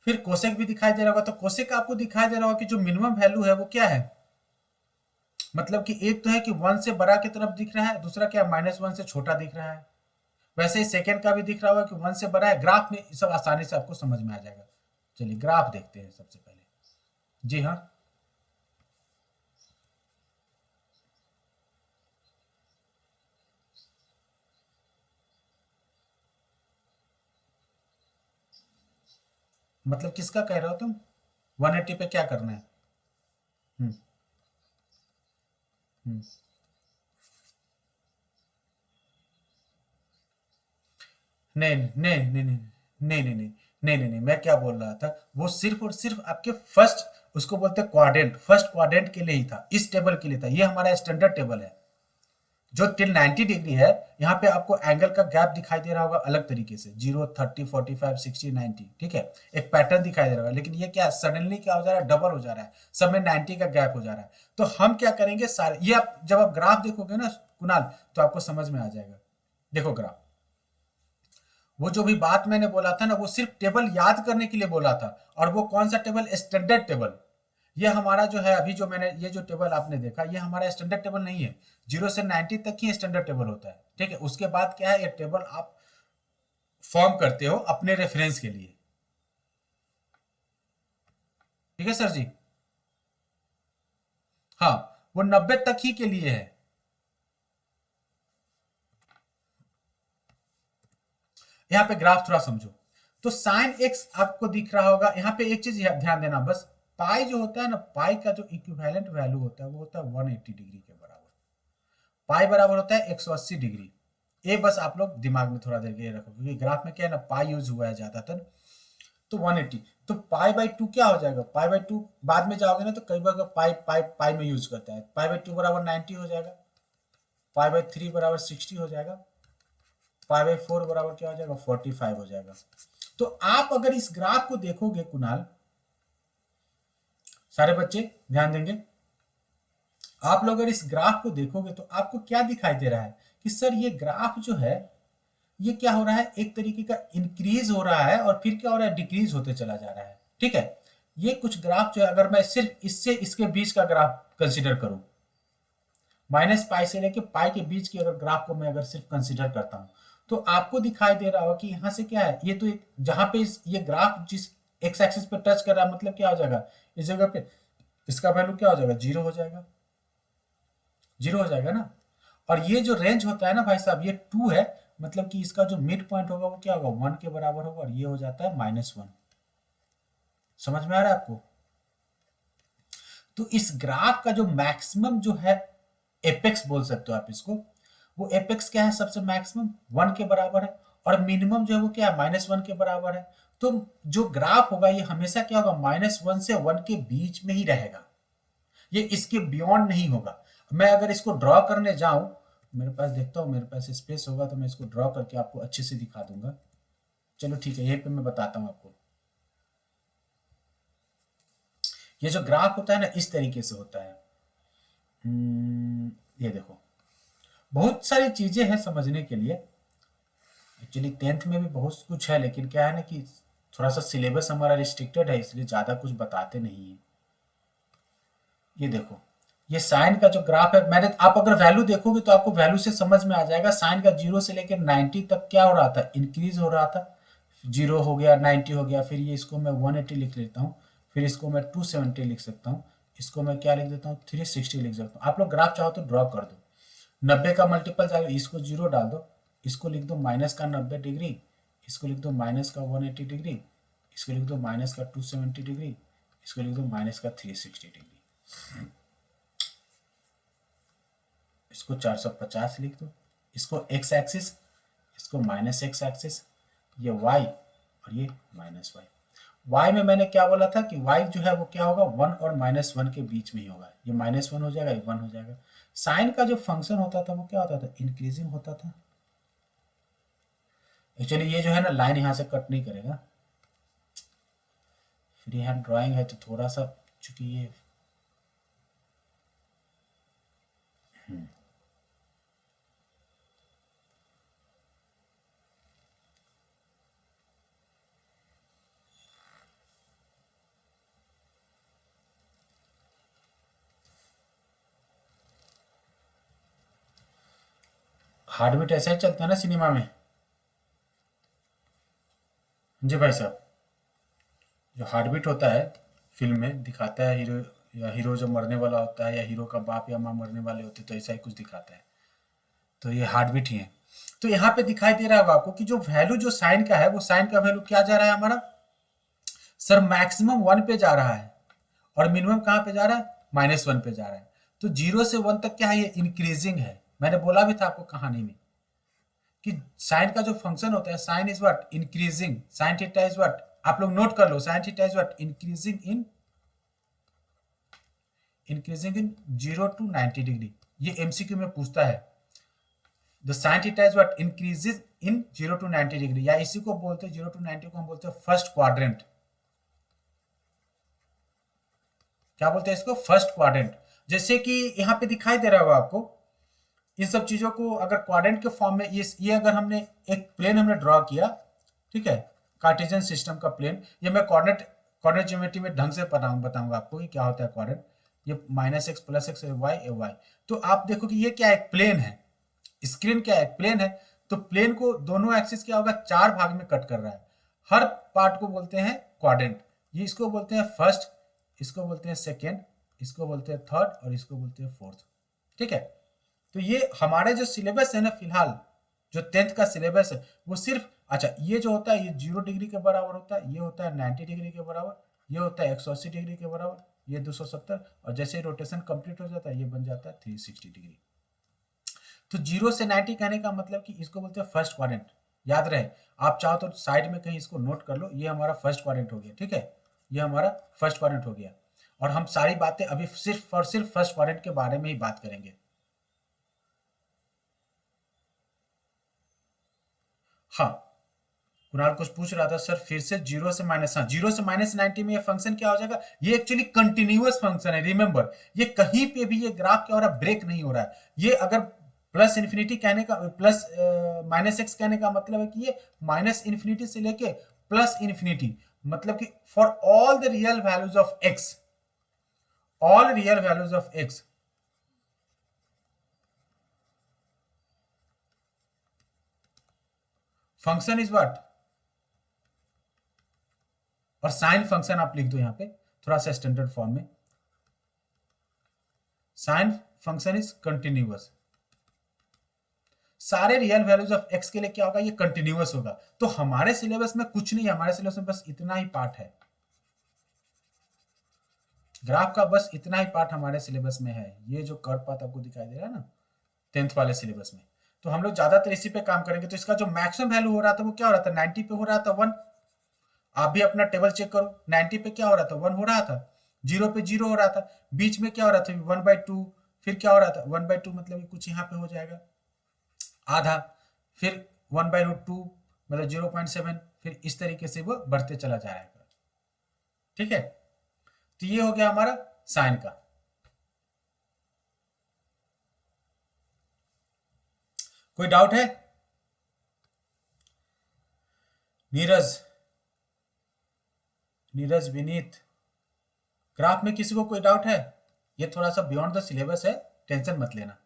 फिर कोसेक भी दिखाई दे रहा होगा, तो कोसेक आपको दिखाई दे रहा होगा कि जो मिनिमम वैल्यू है वो क्या है, मतलब कि एक तो है कि 1 से बड़ा की तरफ दिख रहा है, दूसरा क्या -1 से छोटा दिख रहा है। वैसे ही सेकेंड का भी दिख रहा होगा कि 1 से बड़ा है, ग्राफ में सब आसानी से आपको समझ में आ जाएगा। चलिए ग्राफ देखते हैं सबसे पहले। जी हाँ, मतलब किसका कह रहे हो तुम, 180 पे क्या करना है? हम्म हम्म नहीं नहीं नहीं नहीं नहीं नहीं नहीं नहीं नहीं नहीं, मैं क्या बोल रहा था, वो सिर्फ और सिर्फ आपके फर्स्ट, उसको बोलते हैं क्वाड्रेंट, फर्स्ट क्वाड्रेंट के लिए ही था, इस टेबल के लिए था, ये हमारा स्टैंडर्ड टेबल है जो टिल 90 डिग्री है। यहाँ पे आपको एंगल का गैप दिखाई दे रहा होगा अलग तरीके से, 0 30 45 60 90, ठीक है, एक पैटर्न दिखाई दे रहा होगा, लेकिन ये क्या सडनली क्या हो जा रहा है, डबल हो जा रहा है, सब में 90 का गैप हो जा रहा है। तो हम क्या करेंगे सारे, ये आप जब आप ग्राफ देखोगे ना कुणाल, तो आपको समझ में आ जाएगा। देखो ग्राफ, वो जो भी बात मैंने बोला था ना, वो सिर्फ टेबल याद करने के लिए बोला था, और वो कौन सा टेबल, स्टैंडर्ड टेबल। ये हमारा जो है अभी जो मैंने ये जो टेबल आपने देखा, ये हमारा स्टैंडर्ड टेबल नहीं है, 0 से 90 तक ही स्टैंडर्ड टेबल होता है, ठीक है। उसके बाद क्या है, ये टेबल आप फॉर्म करते हो अपने रेफरेंस के लिए, ठीक है सर जी। हाँ, वो 90 तक ही के लिए है। यहाँ पे ग्राफ थोड़ा समझो, तो साइन एक्स आपको दिख रहा होगा, यहाँ पे एक चीज ध्यान देना बस, पाई जो होता है ना, पाई का जो इक्विवेलेंट वैल्यू होता है वो होता है 180 डिग्री के बराबर, पाई बराबर होता है 180 डिग्री। ये बस आप लोग दिमाग में थोड़ा देर के रखो, क्योंकि ग्राफ में क्या है ना, पाई यूज हुआ है ज्यादातर, तो 180 तो पाई बाई टू क्या हो जाएगा, पाई बाई टू बाद में जाओगे ना तो कई बार पाई पाई पाई में यूज करता है, पाई बाई टू बराबर 90 हो जाएगा, पाई बाई थ्री बराबर 60 हो जाएगा, पाई बाई फोर बराबर क्या हो जाएगा 45 हो जाएगा। तो आप अगर इस ग्राफ को देखोगे कुणाल, सारे बच्चे ध्यान देंगे, आप लोग अगर इस ग्राफ को देखोगे तो आपको क्या दिखाई दे रहा है कि सर ये ग्राफ जो है ये क्या हो रहा है, एक तरीके का इंक्रीज हो रहा है और फिर क्या हो रहा है, डिक्रीज होते चला जा रहा है। ठीक है, ये कुछ ग्राफ जो है अगर मैं सिर्फ इससे इसके बीच का ग्राफ कंसीडर करूं, माइनस पाई से लेके पाई के बीच की अगर ग्राफ को मैं अगर सिर्फ कंसीडर करता हूं तो आपको दिखाई दे रहा होगा कि यहां से क्या है, ये तो एक जहां पे ये ग्राफ जिस एक्स एक्सिस पे टच कर रहा है मतलब क्या हो जाएगा, इस जगह पे इसका वैल्यू क्या हो जाएगा, जीरो हो जाएगा, जीरो हो जाएगा ना। और ये जो रेंज होता है ना भाई साहब, ये टू है, मतलब कि इसका जो मिड पॉइंट होगा वो क्या होगा, वन के बराबर होगा, और ये हो जाता है -1। समझ में आ रहा है आपको? तो इस ग्राफ का जो मैक्सिमम जो है, एपेक्स बोल सकते हो आप इसको, वो एपेक्स क्या है, सबसे मैक्सिमम 1 के बराबर है, और मिनिमम जो है वो क्या है, -1 के बराबर है। तो जो ग्राफ होगा ये हमेशा क्या होगा, -1 से 1 के बीच में ही रहेगा, ये इसके बियॉन्ड नहीं होगा। मैं अगर इसको ड्रॉ करने जाऊं, मेरे पास देखता हूं, मेरे पास स्पेस होगा तो मैं इसको ड्रॉ करके आपको अच्छे से दिखा दूंगा। चलो ठीक है, यहीं पे मैं बताता हूं आपको। ये जो ग्राफ होता है ना, इस तरीके से होता है। ये देखो, बहुत सारी चीजें हैं समझने के लिए। एक्चुअली 10th में भी बहुत कुछ है, लेकिन क्या है ना कि थोड़ा सा सिलेबस हमारा रिस्ट्रिक्टेड है, इसलिए ज्यादा कुछ बताते नहीं है। ये देखो, ये साइन का जो ग्राफ है, मैंने आप अगर वैल्यू देखोगे तो आपको वैल्यू से समझ में आ जाएगा। साइन का 0 से लेकर 90 तक क्या हो रहा था, इंक्रीज हो रहा था। 0 हो गया, 90 हो गया, फिर ये इसको मैं 180 लिख लेता हूँ, फिर इसको मैं 270 लिख सकता हूँ, इसको मैं क्या लिख देता हूँ, 360 लिख सकता हूँ। आप लोग ग्राफ चाहो तो ड्रॉ कर दो। 90 का मल्टीपल जाएगा, इसको 0 डाल दो, इसको लिख दो माइनस का 90 डिग्री, इसको लिख दो माइनस का 180 डिग्री, इसको लिख दो माइनस का 270 डिग्री, इसको लिख दो माइनस का 360 डिग्री, इसको 450 लिख दो, इसको एक्स एक्सिस, इसको माइनस एक्स एक्सिस, ये वाई और ये माइनस वाई। वाई में मैंने क्या बोला था कि वाई जो है वो क्या होगा, 1 और -1 के बीच में ही होगा। ये -1 हो जाएगा, ये 1 हो जाएगा। साइन का जो फंक्शन होता था वो क्या होता था, इंक्रीजिंग होता था। एक्चुअली ये जो है ना लाइन यहां से कट नहीं करेगा, फ्री हैंड ड्राइंग है तो थोड़ा सा, चूंकि ये हार्ट बीट ऐसा ही चलता है ना सिनेमा में। जी भाई साहब, जो हार्ट बीट होता है फिल्म में दिखाता है, हीरो या हीरो जो मरने वाला होता है या हीरो का बाप या माँ मरने वाले होते हैं, तो ऐसा ही कुछ दिखाता है। तो ये हार्ट बीट ही है। तो यहाँ पे दिखाई दे रहा होगा आपको कि जो वैल्यू जो साइन का है, वो साइन का वैल्यू क्या जा रहा है हमारा, सर मैक्सिमम 1 पे जा रहा है, और मिनिमम कहाँ पे जा रहा है, -1 पे जा रहा है। तो 0 से 1 तक क्या है, ये इंक्रीजिंग है। मैंने बोला भी था आपको कहानी में कि साइन का जो फंक्शन होता है, sine is what, increasing, sine theta is what, आप लोग नोट कर लो, sine theta is what, increasing in 0 to 90 degree. ये एमसीक्यू में पूछता है, the sine theta is what, increases in 0 to 90 degree, या इसी को बोलते हैं 0 to 90 को हम बोलते हैं फर्स्ट क्वाड्रेंट। क्या बोलते हैं इसको, फर्स्ट क्वाड्रेंट। जैसे कि यहाँ पे दिखाई दे रहा होगा आपको, इन सब चीजों को अगर क्वाड्रेंट के फॉर्म में, ये अगर हमने एक प्लेन हमने ड्रॉ किया, ठीक है, कार्टेशियन सिस्टम का प्लेन, ये मैं कोऑर्डिनेट ज्योमेट्री में ढंग से बताऊंगा आपको कि क्या होता है क्वाड्रेंट। ये -x + x y। तो आप देखो कि ये क्या है, प्लेन है, स्क्रीन क्या है, प्लेन है। तो प्लेन को दोनों एक्सिस क्या होगा, 4 भाग में कट कर रहा है। हर पार्ट को बोलते हैं क्वाड्रेंट। ये इसको बोलते हैं फर्स्ट, इसको बोलते हैं सेकेंड, इसको बोलते हैं थर्ड, और इसको बोलते हैं फोर्थ। ठीक है, तो ये हमारे जो सिलेबस है ना, फिलहाल जो 10th का सिलेबस है वो सिर्फ, अच्छा ये जो होता है ये 0 डिग्री के बराबर होता है, ये होता है 90 डिग्री के बराबर, ये होता है 180 डिग्री के बराबर, ये 270, और जैसे रोटेशन कंप्लीट हो जाता है ये बन जाता है 360 डिग्री। तो 0 से 90 कहने का मतलब कि इसको बोलते हैं फर्स्ट क्वाड्रेंट। याद रहे, आप चाहो तो साइड में कहीं इसको नोट कर लो, ये हमारा फर्स्ट क्वाड्रेंट हो गया। ठीक है, ये हमारा फर्स्ट क्वाड्रेंट हो गया, और हम सारी बातें अभी सिर्फ और सिर्फ फर्स्ट क्वाड्रेंट के बारे में ही बात करेंगे। हाँ, कुणाल कुछ पूछ रहा था सर फिर से जीरो से माइनस, हाँ जीरो से माइनस 90 में ये फंक्शन क्या हो जाएगा, ये एक्चुअली कंटिन्यूअस फंक्शन है, रिमेंबर ये कहीं पे भी ये ग्राफ क्या हो रहा है, ब्रेक नहीं हो रहा है। ये अगर प्लस इन्फिनिटी कहने का, प्लस माइनस एक्स कहने का मतलब है कि ये माइनस इन्फिनिटी से लेके प्लस इन्फिनिटी, मतलब कि for all the real values of x, all real values of x, function is what, और साइन फंक्शन आप लिख दो यहां पे थोड़ा सा स्टैंडर्ड फॉर्म में, साइन फंक्शन इज कंटिन्यूअस, सारे रियल वैल्यूज ऑफ एक्स के लिए क्या होगा, ये कंटिन्यूअस होगा। तो हमारे सिलेबस में कुछ नहीं है, हमारे सिलेबस में बस इतना ही पार्ट है, ग्राफ का बस इतना ही पार्ट हमारे सिलेबस में है। ये जो कर्व पाथ आपको दिखाई दे रहा है ना 10th वाले सिलेबस में, तो हम लोग ज्यादातर इसी पे काम करेंगे। तो इसका जो मैक्सिमम वैल्यू हो रहा था वो क्या हो रहा था, 90 पे हो रहा था 1। आप भी अपना टेबल चेक करो, 90 पे क्या हो रहा था, 1 हो रहा था, 0 पे 0 हो रहा था, बीच में क्या हो रहा था 1/2, फिर क्या हो रहा था 1/2, मतलब कुछ यहाँ पे हो जाएगा आधा, फिर 1/√2 मतलब 0.7, फिर इस तरीके से वो बढ़ते चला जाएगा। ठीक है, तो ये हो गया हमारा साइन का। कोई डाउट है? नीरज, नीरज विनीत, ग्राफ में किसी को कोई डाउट है? ये थोड़ा सा बियॉन्ड द सिलेबस है, टेंशन मत लेना।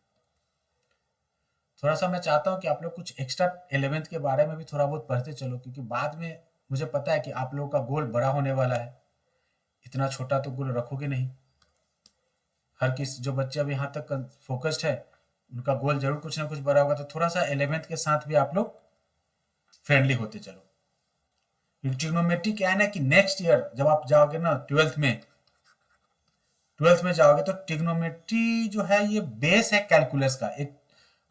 थोड़ा सा मैं चाहता हूँ कि आप लोग कुछ एक्स्ट्रा 11th के बारे में भी थोड़ा बहुत पढ़ते चलो, क्योंकि बाद में मुझे पता है कि आप लोगों का गोल बड़ा होने वाला है, इतना छोटा तो गोल रखोगे नहीं। हर किस जो बच्चे अब यहाँ तक फोकस्ड है उनका गोल जरूर कुछ ना कुछ बड़ा होगा, तो थोड़ा सा 11th के साथ भी आप लोग फ्रेंडली होते चलो। ट्रिग्नोमेट्री क्या है ना कि नेक्स्ट ईयर जब आप जाओगे ना 12th में जाओगे, तो ट्रिग्नोमेट्री जो है ये बेस है कैलकुलस का। एक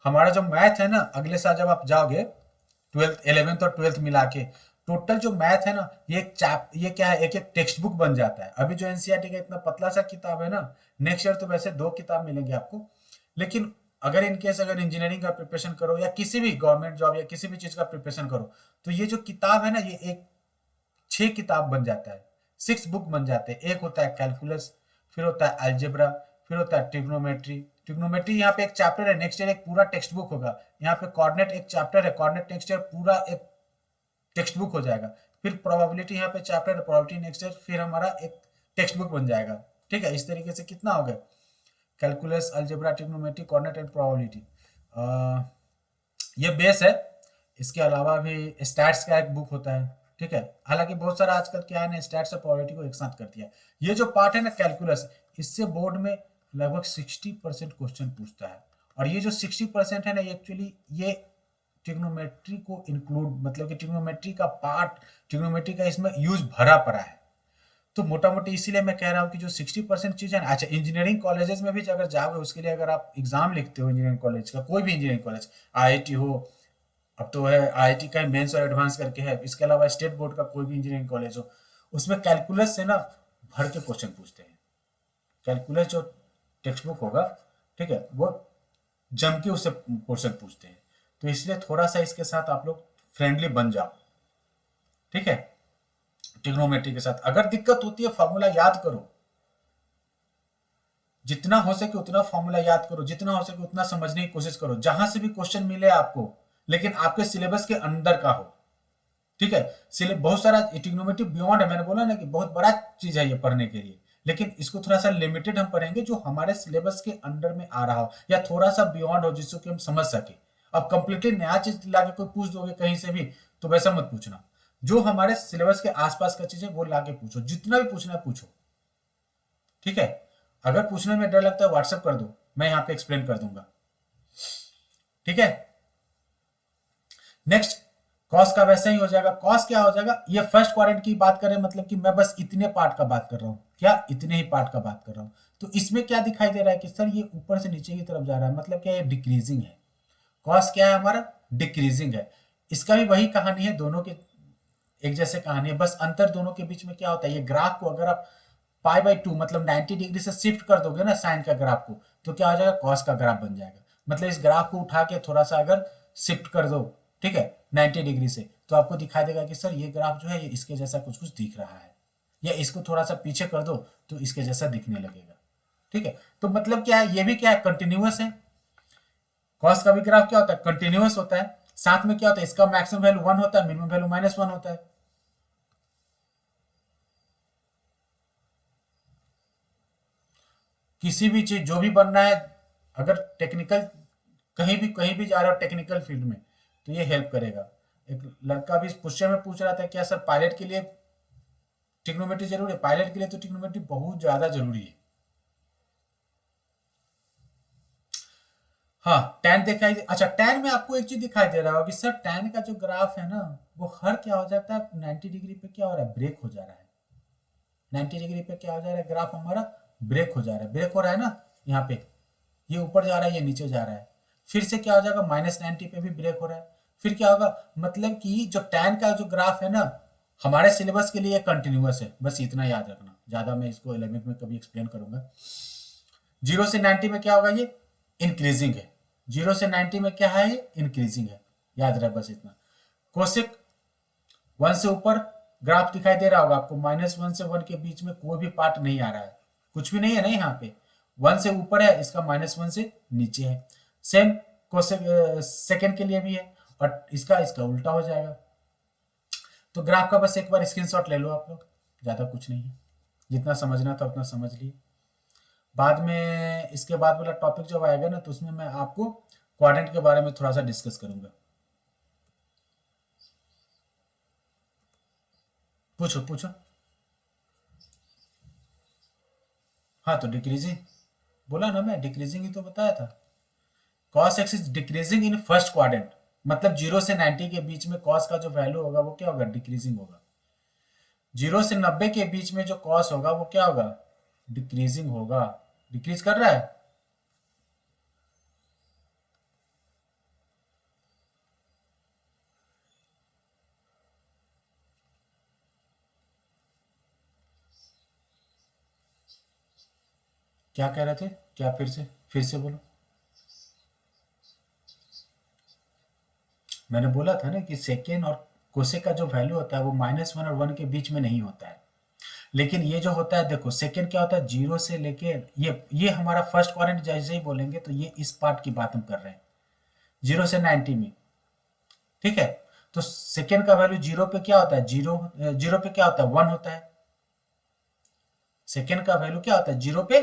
हमारा जो मैथ है ना, अगले साल जब आप जाओगे 12th 11th और 12th मिला के, टोटल जो मैथ है ना, ये क्या है, एक एक टेक्स्ट बुक बन जाता है। अभी जो एनसीईआरटी का इतना पतला सा किताब है ना, नेक्स्ट ईयर तो वैसे 2 किताब मिलेंगे आपको, लेकिन अगर इनकेस अगर इंजीनियरिंग का प्रिपरेशन करो या किसी भी गवर्नमेंट जॉब या किसी भी चीज का प्रिपरेशन करो, तो ये जो किताब है ना, ये एक 6 किताब बन जाता है, 6 बुक बन जाते हैं। एक होता है कैलकुलस, फिर होता है अलजेब्रा, फिर होता है ट्रिग्नोमेट्री। ट्रिग्नोमेट्री यहाँ पे एक चैप्टर है, नेक्स्ट ईयर एक पूरा टेक्स्ट बुक होगा। यहाँ पे कोऑर्डिनेट एक चैप्टर है, कोऑर्डिनेट नेक्स्ट ईयर पूरा एक टेक्स्ट बुक हो जाएगा। फिर प्रोबेबिलिटी यहाँ पे चैप्टर है, प्रोबेबिलिटी नेक्स्ट ईयर फिर हमारा एक टेक्स्ट बुक बन जाएगा। ठीक है, इस तरीके से कितना हो गया, calculus, algebra, trigonometry, coordinate and probability, ये बेस है। इसके अलावा भी स्टैट्स का एक बुक होता है। ठीक है, हालांकि बहुत सारा आजकल क्या है ना, स्टैट्स और प्रोबेबिलिटी को एक साथ कर दिया। ये जो पार्ट है ना कैलकुलस, इससे बोर्ड में लगभग 60% क्वेश्चन पूछता है, और ये जो 60% है ना, ये एक्चुअली ये ट्रिग्नोमेट्री को इंक्लूड, मतलब कि ट्रिग्नोमेट्री का पार्ट, ट्रिग्नोमेट्री का इसमें यूज भरा पड़ा है। तो मोटा मोटी इसीलिए मैं कह रहा हूँ कि जो 60% चीज है ना, अच्छा इंजीनियरिंग कॉलेजेस में भी अगर जाओगे, उसके लिए अगर आप एग्जाम लिखते हो इंजीनियरिंग कॉलेज का, कोई भी इंजीनियरिंग कॉलेज, आईआईटी हो, अब तो है आईआईटी का मेंस और एडवांस करके है, इसके अलावा स्टेट बोर्ड का कोई भी इंजीनियरिंग कॉलेज हो, उसमें कैलकुलस से ना भर के क्वेश्चन पूछते हैं। कैलकुलस जो टेक्स्ट बुक होगा, ठीक है, वो जम के उससे क्वेश्चन पूछते हैं। तो इसलिए थोड़ा सा इसके साथ आप लोग फ्रेंडली बन जाओ। ठीक है, ट्रिग्नोमेट्री के साथ अगर दिक्कत होती है, फॉर्मूला याद करो, जितना हो सके उतना फॉर्मूला याद करो, जितना हो सके उतना समझने की कोशिश करो, जहां से भी क्वेश्चन मिले आपको, लेकिन आपके सिलेबस के अंदर का हो। ठीक है, बहुत सारा ट्रिग्नोमेट्री बियॉन्ड है, मैंने बोला ना कि बहुत बड़ा चीज है ये पढ़ने के लिए, लेकिन इसको थोड़ा सा लिमिटेड हम पढ़ेंगे, जो हमारे सिलेबस के अंडर में आ रहा हो या थोड़ा सा बियॉन्ड हो, जिसको कि हम समझ सके। अब कंप्लीटली नया चीज लाके कोई पूछ दोगे कहीं से भी, तो वैसा मत पूछना। जो हमारे सिलेबस के आसपास का चीज है वो लाके पूछो, जितना भी पूछना है पूछो। ठीक है, अगर पूछने में डर लगता है व्हाट्सएप कर दो, मैं यहाँ पे एक्सप्लेन कर दूंगा। ठीक है, नेक्स्ट कॉस का वैसे ही हो जाएगा। कॉस क्या हो जाएगा, ये फर्स्ट क्वाड्रेंट की बात करें, मतलब कि मैं बस इतने पार्ट का बात कर रहा हूँ, क्या इतने ही पार्ट का बात कर रहा हूँ। तो इसमें क्या दिखाई दे रहा है कि सर ये ऊपर से नीचे की तरफ जा रहा है, मतलब क्या ये डिक्रीजिंग है। कॉस क्या है हमारा, डिक्रीजिंग है। इसका भी वही कहानी है, दोनों के एक जैसे कहानी है, बस अंतर दोनों के बीच में क्या होता है, ये ग्राफ को अगर आप पाई बाई 2 मतलब 90 डिग्री से शिफ्ट कर दोगे ना साइन का ग्राफ को, तो क्या हो जाएगा, कॉस का ग्राफ बन जाएगा। मतलब इस ग्राफ को उठा के थोड़ा सा अगर शिफ्ट कर दो, ठीक है, 90 डिग्री से, तो आपको दिखाई देगा कि सर ये ग्राफ जो है ये इसके जैसा कुछ कुछ दिख रहा है, या इसको थोड़ा सा पीछे कर दो तो इसके जैसा दिखने लगेगा। ठीक है, तो मतलब क्या है, ये भी क्या है, कंटिन्यूअस है। कॉस का भी ग्राफ क्या होता है, कंटिन्यूअस होता है। साथ में क्या होता है, इसका मैक्सिमम वैल्यू 1 होता है, मिनिमम वैल्यू -1 होता है। किसी भी चीज जो भी बनना है, अगर टेक्निकल कहीं भी जा रहे हो टेक्निकल फील्ड में, तो ये हेल्प करेगा। एक लड़का भी क्वेश्चन में पूछ रहा था, क्या सर पायलट के लिए ट्रिग्नोमेट्री जरूरी है? पायलट के लिए तो ट्रिग्नोमेट्री बहुत ज्यादा जरूरी है। हाँ, टैन दिखाई दे, अच्छा टैन में आपको एक चीज दिखाई दे रहा होगा कि सर टैन का जो ग्राफ है ना, वो हर क्या हो जाता है, 90 डिग्री पे क्या हो रहा है, ब्रेक हो जा रहा है। 90 डिग्री पे क्या हो जा रहा है, ग्राफ हमारा ब्रेक हो जा रहा है, ब्रेक हो रहा है ना, यहाँ पे ये ऊपर जा रहा है, ये नीचे जा रहा है। फिर से क्या हो जाएगा, -90 पे भी ब्रेक हो रहा है। फिर क्या होगा, मतलब कि जो टैन का जो ग्राफ है ना, हमारे सिलेबस के लिए कंटिन्यूअस है, बस इतना याद रखना, ज्यादा मैं इसको 11th में कभी एक्सप्लेन करूंगा। 0 से 90 में क्या होगा, ये इंक्रीजिंग है। 0 से 90 में क्या है, ये इंक्रीजिंग है, याद रहे बस इतना। कोसेक 1 से ऊपर ग्राफ दिखाई दे रहा होगा आपको, -1 से 1 के बीच में कोई भी पार्ट नहीं आ रहा है, कुछ भी नहीं है ना यहाँ पे। 1 से ऊपर है, इसका -1 से नीचे है। सेम कोसेक सेकेंड के लिए भी है, और इसका इसका उल्टा हो जाएगा। तो ग्राफ का बस एक बार स्क्रीनशॉट ले लो आप लोग, ज्यादा कुछ नहीं है, जितना समझना था उतना समझ लिए। बाद में इसके बाद वाला टॉपिक जब आएगा ना, तो उसमें मैं आपको क्वाड्रेंट के बारे में थोड़ा सा डिस्कस करूंगा। पूछो पूछो। हाँ, तो डिक्रीजिंग बोला ना मैं, डिक्रीजिंग ही तो बताया था। Cos x is decreasing in first quadrant, मतलब 0 से 90 के बीच में कॉस का जो वैल्यू होगा वो क्या होगा, डिक्रीजिंग होगा। 0 से 90 के बीच में जो कॉस होगा वो क्या होगा, डिक्रीजिंग होगा। डिक्रीज कर रहा है, क्या कह रहे थे, क्या फिर से बोलो। मैंने बोला था ना कि सेकेंड और कोसेक का जो वैल्यू होता है वो -1 और 1 के बीच में नहीं होता है। लेकिन ये जो होता है, देखो सेकेंड क्या होता है, 0 से लेके ये हमारा फर्स्ट क्वाड्रेंट जैसे ही बोलेंगे तो ये इस पार्ट की बात हम कर रहे हैं, 0 से 90 में। ठीक है, तो सेकेंड का वैल्यू 0 पे क्या होता है, 0 पे क्या होता है, 1 होता है। सेकेंड का वैल्यू क्या होता है 0 पे,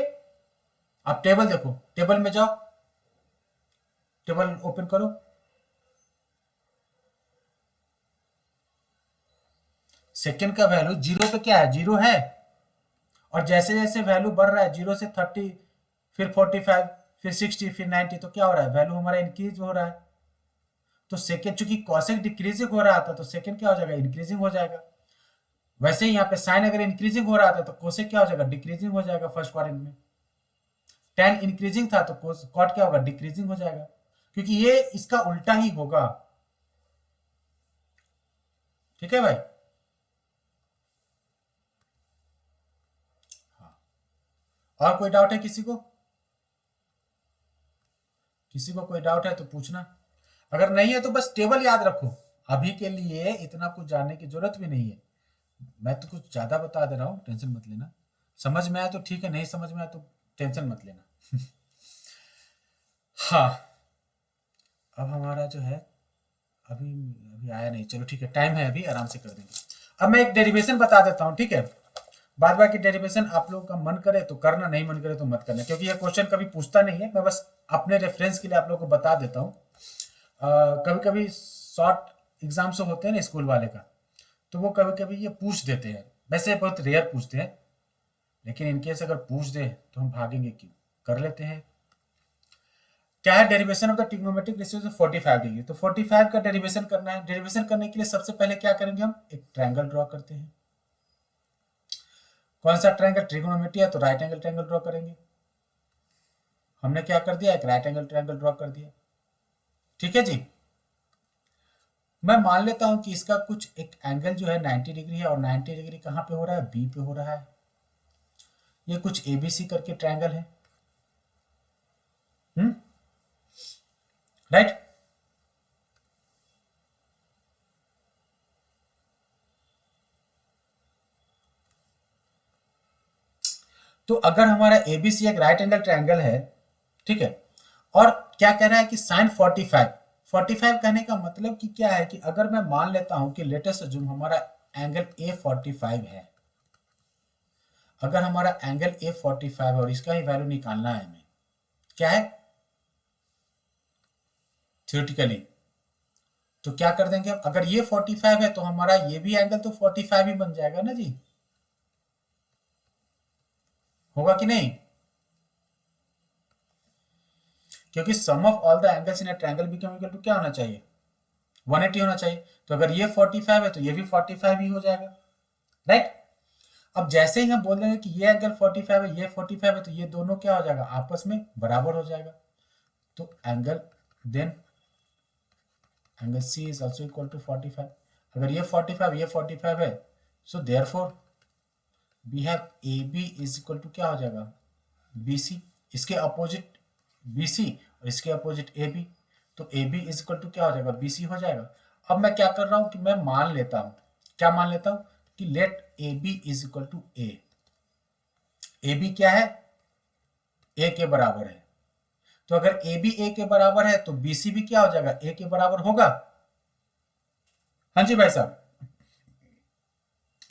आप टेबल देखो, टेबल में जाओ, टेबल ओपन करो, सेकेंड का वैल्यू 0 पे क्या है, 0 है। और जैसे जैसे वैल्यू बढ़ रहा है, 0 से 30, फिर 45, फिर 60, फिर 90, तो क्या हो रहा है, वैल्यू हमारा इंक्रीज हो रहा है। तो सेकेंड, चूंकि कॉसेक डिक्रीजिंग हो रहा था तो सेकेंड क्या हो जाएगा, इंक्रीजिंग हो जाएगा। वैसे ही यहाँ पे साइन अगर इंक्रीजिंग हो रहा था तो कोसेक क्या हो जाएगा, डिक्रीजिंग हो जाएगा फर्स्ट क्वाड्रेंट में। टेन इंक्रीजिंग था तो कॉट क्या होगा, डिक्रीजिंग हो जाएगा, क्योंकि ये इसका उल्टा ही होगा। ठीक है भाई, हाँ। और कोई डाउट है किसी को, किसी को कोई डाउट है तो पूछना, अगर नहीं है तो बस टेबल याद रखो। अभी के लिए इतना कुछ जानने की जरूरत भी नहीं है, मैं तो कुछ ज्यादा बता दे रहा हूँ, टेंशन मत लेना। समझ में आया तो ठीक है, नहीं समझ में आया तो टेंशन मत लेना। हाँ, अब हमारा जो है, अभी अभी आया नहीं, चलो ठीक है, टाइम है अभी, आराम से कर देंगे। अब मैं एक डेरिवेशन बता देता हूँ, ठीक है। बाद बाकी डेरिवेशन आप लोगों का मन करे तो करना, नहीं मन करे तो मत करना, क्योंकि ये क्वेश्चन कभी पूछता नहीं है, मैं बस अपने रेफरेंस के लिए आप लोगों को बता देता हूँ। कभी कभी शॉर्ट एग्जाम से होते हैं ना स्कूल वाले का, तो वो कभी कभी ये पूछ देते हैं, वैसे बहुत रेयर पूछते हैं, लेकिन इनकेस अगर पूछ दे तो हम भागेंगे क्यों, कर लेते हैं। क्या है, derivation of the trigonometric ratio 45 degree, तो 45 का डेरिवेशन करना है। डेरिवेशन करने के लिए सबसे पहले क्या करेंगे, हम एक ट्रायंगल ड्रॉ करते हैं। कौन सा ट्रायंगल, ट्रिग्नोमेट्री है तो राइट एंगल ट्रायंगल ड्रॉ करेंगे। हमने क्या कर दिया, एक राइट एंगल ट्रायंगल ड्रॉ कर दिया। ठीक है जी, मैं मान लेता हूं कि इसका कुछ एक एंगल जो है 90 डिग्री है, और 90 डिग्री कहाँ पे हो रहा है, बी पे हो रहा है। ये कुछ एबीसी करके ट्रायंगल है, राइट। तो अगर हमारा एबीसी एक राइट एंगल ट्रायंगल है, ठीक है, और क्या कह रहा है कि साइन 45, 45 कहने का मतलब कि क्या है कि अगर मैं मान लेता हूं कि लेटेस्ट अज्यूम हमारा एंगल ए 45 है, अगर हमारा एंगल ए 45 है और इसका ही वैल्यू निकालना है हमें, क्या है थियोरेटिकली, तो क्या कर देंगे, अगर ये 45 है तो हमारा ये भी एंगल तो 45 ही बन जाएगा ना जी, होगा कि नहीं, क्योंकि sum of all the angles in a triangle become equal to क्या होना चाहिए, 180 होना चाहिए। तो अगर ये 45 है तो ये भी 45 ही हो जाएगा, राइट। अब जैसे ही हम बोल देंगे कि ये एंगल 45 है, ये 45 है, तो ये दोनों क्या हो जाएगा, आपस में बराबर हो जाएगा। तो angle then angle C is also equal to 45। अगर ये 45 ये 45 है, so therefore we have A B is equal to क्या हो जाएगा, बी सी, इसके अपोजिट बी सी और इसके अपोजिट ए बी, तो A B is equal to क्या हो जाएगा, बी सी हो जाएगा। अब मैं क्या कर रहा हूं कि मैं मान लेता हूं, क्या मान लेता हूं कि let A B is equal to A B क्या है, ए के बराबर है। तो अगर ए बी ए के बराबर है तो बी सी भी क्या हो जाएगा, ए के बराबर होगा। हाँ जी भाई साहब,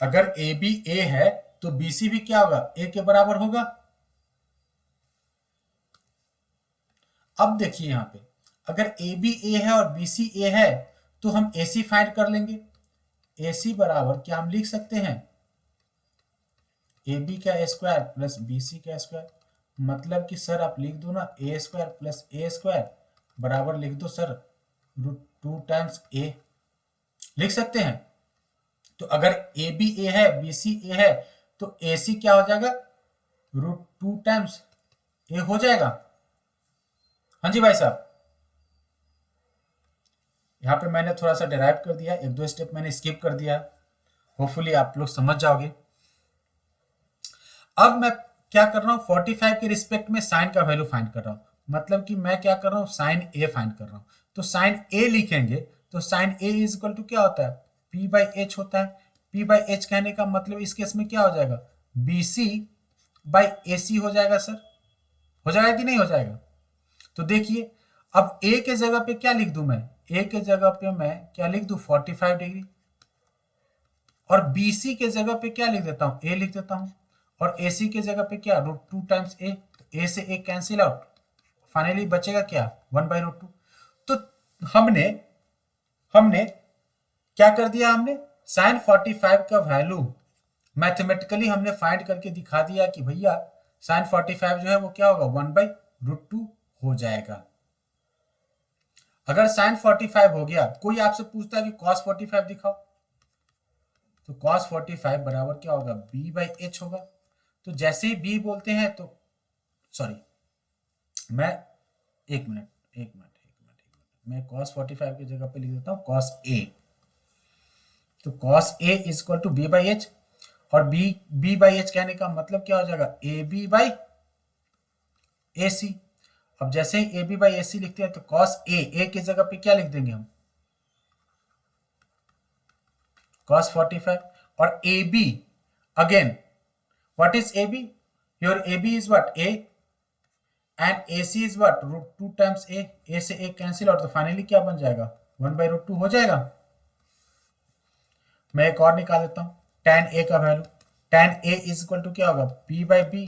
अगर ए बी ए है तो बी सी भी क्या होगा, ए के बराबर होगा। अब देखिए यहां पे, अगर ए बी ए है और बी सी ए है तो हम ए सी फाइंड कर लेंगे। ए सी बराबर क्या हम लिख सकते हैं, ए बी का स्क्वायर प्लस बी सी का स्क्वायर, मतलब कि सर आप लिख दो ना ए स्क्वायर प्लस ए स्क्वायर बराबर लिख दो सर रूट 2 टाइम्स ए, लिख सकते हैं। तो अगर ए बी ए है बी सी ए है तो ए सी क्या हो जाएगा, रूट 2 टाइम्स ए हो जाएगा। हाँ जी भाई साहब, यहाँ पे मैंने थोड़ा सा डिराइव कर दिया, एक दो स्टेप मैंने स्किप कर दिया, होपफुली आप लोग समझ जाओगे। अब मैं क्या कर रहा हूँ, 45 के रिस्पेक्ट में साइन का वैल्यू फाइंड कर रहा हूँ, मतलब कि मैं क्या कर रहा हूँ, साइन ए फाइंड कर रहा हूँ। तो साइन ए लिखेंगे तो sine A is equal to क्या होता है, पी बाई एच होता है। पी बाई एच कहने का मतलब इस केस में क्या हो जाएगा, बी सी बाई ए सी हो जाएगा सर, हो जाएगा कि नहीं हो जाएगा। तो देखिए अब ए के जगह पे क्या लिख दूं मैं, ए के जगह पे मैं क्या लिख दूं 45 डिग्री, और बीसी के जगह पे क्या लिख देता हूं, ए लिख देता हूं, और एसी के जगह पे क्या रूट 2 टाइम्स ए, तो ए से ए कैंसिल आउट, फाइनली बचेगा क्या 1 बाई रूट 2। तो हमने हमने क्या कर दिया, हमने साइन 45 का वैल्यू मैथमेटिकली हमने फाइंड करके दिखा दिया कि भैया साइन 45 जो है वो क्या होगा 1 बाई रूट 2 हो जाएगा। अगर साइन 45 हो गया, कोई आपसे पूछता है कि कॉस 45 दिखाओ, तो कॉस 45 बराबर क्या होगा, बी बाई एच होगा। तो जैसे ही बी बोलते हैं तो सॉरी, मैं एक मिनट मैं कॉस 45 की जगह पे लिख देता हूँ कॉस ए। तो cos A is equal to B by H, और बी बाई एच कहने का मतलब क्या हो जाएगा, ए बी बाई ए सी। अब जैसे ही ए बी बाई ए सी लिखते हैं तो कॉस ए की जगह पे क्या लिख देंगे हम, cos 45, और AB again, what is AB, your AB is what, A, and AC is what, root 2 times A से A कैंसिल और, तो फाइनली क्या बन जाएगा 1 बाई रूट 2 हो जाएगा। मैं एक और निकाल देता हूँ tan A का value, tan A is equal to क्या होगा, P by B.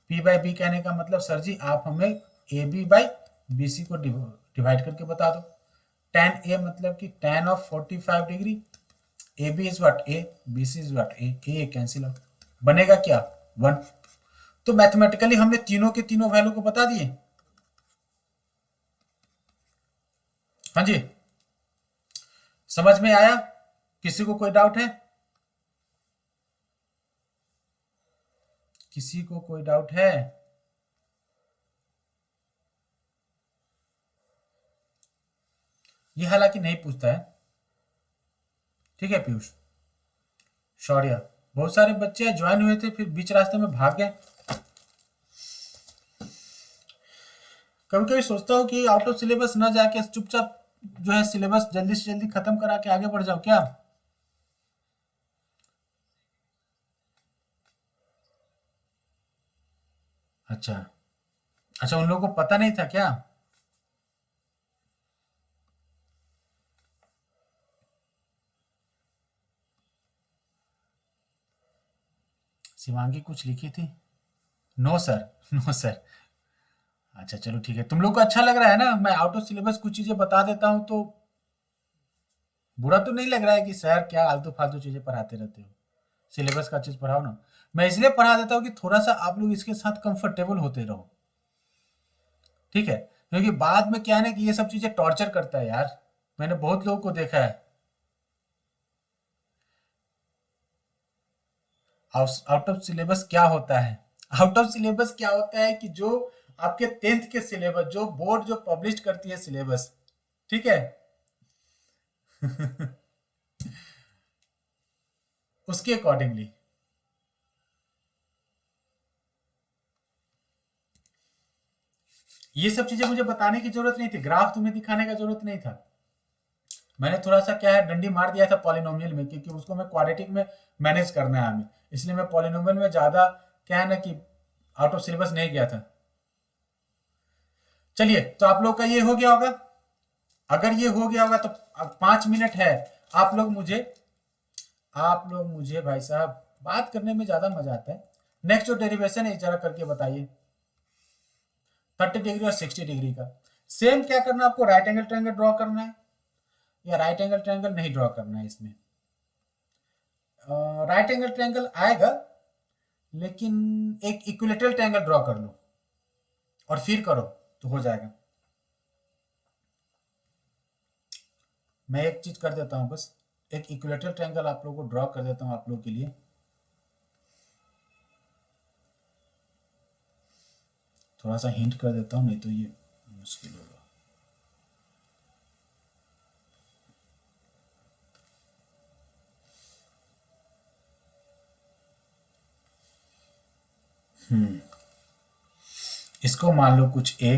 P by B कहने का मतलब सर जी आप हमें AB बाई बी सी को डिवाइड करके बता दो। tan A मतलब कि tan of 45 degree, A B is what A, B C is what A cancel out, बनेगा क्या 1। तो मैथमेटिकली हमने तीनों के तीनों वैल्यू को बता दिए। हाँ जी, समझ में आया, किसी को कोई डाउट है, किसी को कोई डाउट है, ये हालांकि नहीं पूछता है, ठीक है पीयूष, शौर्य, बहुत सारे बच्चे ज्वाइन हुए थे फिर बीच रास्ते में भाग गए। कभी कभी सोचता हूँ कि आउट ऑफ सिलेबस ना जाके चुपचाप जो है सिलेबस जल्दी से जल्दी खत्म करा के आगे बढ़ जाओ क्या। अच्छा, अच्छा उन लोगों को पता नहीं था क्या। शिवांगी कुछ लिखी थी। No sir, no sir. अच्छा चलो ठीक है, तुम लोग को अच्छा लग रहा है ना मैं आउट ऑफ सिलेबस कुछ चीजें बता देता हूँ तो बुरा तो नहीं लग रहा है कि सर क्या आलतू फालतू चीजें पढ़ाते रहते हो, सिलेबस का चीज पढ़ाओ ना। मैं इसलिए पढ़ा देता हूँ कि थोड़ा सा आप लोग इसके साथ कंफर्टेबल होते रहो, ठीक है, क्योंकि बाद में क्या है ना कि ये सब चीजें टॉर्चर करता है यार, मैंने बहुत लोगों को देखा है। आउट ऑफ सिलेबस क्या होता है, आउट ऑफ सिलेबस क्या होता है कि जो आपके 10th के सिलेबस जो बोर्ड जो पब्लिश करती है सिलेबस, ठीक है उसके अकॉर्डिंगली। ये सब चीजें मुझे बताने की जरूरत नहीं थी, ग्राफ तुम्हें दिखाने का जरूरत नहीं था। मैंने थोड़ा सा क्या है डंडी मार दिया था पॉलिनोमियल में, क्योंकि उसको मैं क्वाड्रेटिक में मैनेज करना है हमें, इसलिए मैं पॉलिनोमियल में ज्यादा क्या है ना कि आउट ऑफ सिलेबस नहीं गया था। चलिए तो आप लोग का ये हो गया होगा, अगर ये हो गया होगा तो 5 मिनट है, आप लोग मुझे भाई साहब बात करने में ज्यादा मजा आता है। नेक्स्ट जो डेरिवेशन है जरा करके बताइए, 30 डिग्री और 60 डिग्री का सेम क्या करना है आपको, राइट एंगल ट्रायंगल ड्रॉ करना है या राइट एंगल ट्रायंगल नहीं ड्रॉ करना है। इसमें राइट एंगल ट्रायंगल आएगा लेकिन एक इक्विलेटरल ट्रायंगल ड्रॉ कर लो और फिर करो तो हो जाएगा। मैं एक चीज कर देता हूं बस, एक इक्विलेटरल ट्रायंगल आप लोगों को ड्रॉ कर देता हूं आप लोगों के लिए, थोड़ा सा हिंट कर देता हूं नहीं तो ये मुश्किल होगा। इसको मान लो कुछ ए,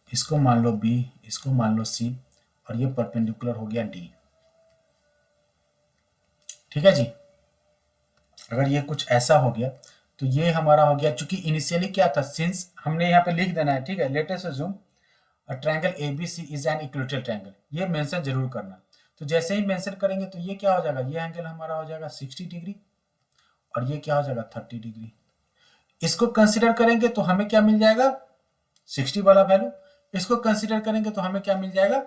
इसको मान लो बी, इसको मान लो सी, और ये परपेंडिकुलर हो गया डी। ठीक है जी, अगर ये कुछ ऐसा हो गया तो ये हमारा हो गया, चूंकि इनिशियली क्या था, सिंस हमने यहाँ पे लिख देना है, ठीक है, let us assume a triangle ABC is an equilateral triangle, ये मेंशन जरूर करना। तो जैसे ही मेंशन करेंगे तो ये क्या हो जाएगा, ये एंगल हमारा हो जाएगा 60 डिग्री और ये क्या हो जाएगा 30 डिग्री। इसको कंसिडर करेंगे तो हमें क्या मिल जाएगा 60 वाला वैल्यू, इसको कंसिडर करेंगे तो हमें क्या मिल जाएगा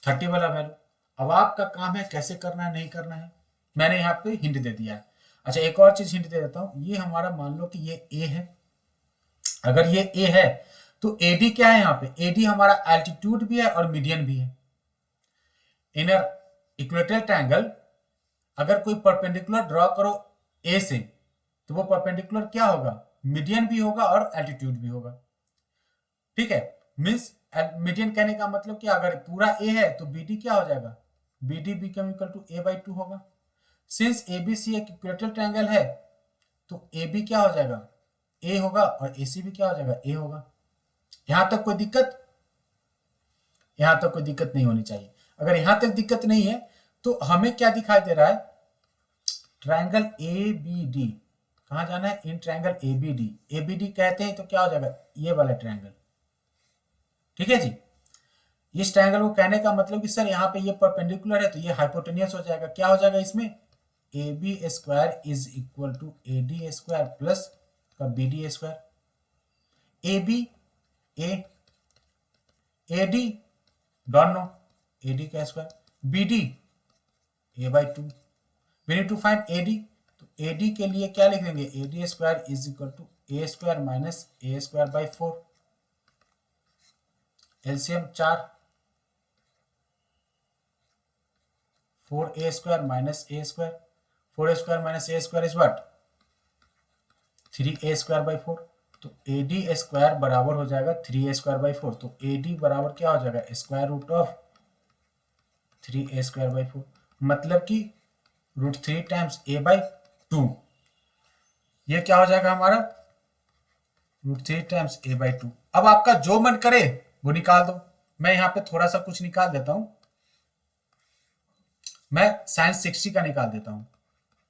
30 वाला वैल्यू। अब आपका काम है कैसे करना है नहीं करना है, मैंने यहाँ पे हिंट दे दिया है। अच्छा एक और चीज हिंट दे देता हूँ, ये हमारा मान लो कि ये ए है, अगर ये ए है तो एडी क्या है यहाँ पे, एडी हमारा एल्टीट्यूड भी है और मीडियन भी है। इन इक्वेटोरियल ट्रायंगल अगर कोई परपेंडिकुलर ड्रॉ करो ए से तो वो परपेंडिकुलर क्या होगा, मीडियन भी होगा और एल्टीट्यूड भी होगा। ठीक है, मीन्स मीडियन कहने का मतलब कि अगर पूरा ए है तो बी डी क्या हो जाएगा, B D become equal to A by 2 होगा। सिंस ए बी सी एक इक्वेटोरियल ट्रायंगल है तो ए बी क्या हो जाएगा ए होगा और ए सी भी क्या हो जाएगा ए होगा। यहां तक कोई दिक्कत, यहां तक कोई दिक्कत नहीं होनी चाहिए। अगर यहां तक दिक्कत नहीं है तो हमें क्या दिखाई दे रहा है, ट्रायंगल ए बी डी, कहां जाना है, in triangle A B D, A B D कहते हैं तो क्या हो जाएगा ये वाला ट्रायंगल। ठीक है जी, इस ट्रायंगल को कहने का मतलब कि सर यहाँ पे ये परपेंडिकुलर है तो ये हाइपोटेनियस हो जाएगा, क्या हो जाएगा इसमें A B square is equal to A D square plus का B D square. A B A D don't know, A D का square, B D A by 2, we need to find A D, तो A D के लिए क्या लिख देंगे, A D square is equal to A square minus A square by 4, LCM 4, 4a square minus A square, 4a square minus A square is what 3a square by 4, तो A D square बराबर हो जाएगा 3a square by 4, तो A D बराबर क्या हो जाएगा square root of 3a square by 4। मतलब कि √3 टाइम्स a बाई 2, ये क्या हो जाएगा हमारा √3 टाइम्स a बाई 2। अब आपका जो मन करे वो निकाल दो। मैं यहाँ पे थोड़ा सा कुछ निकाल देता हूं, मैं sin 60 का निकाल देता हूं।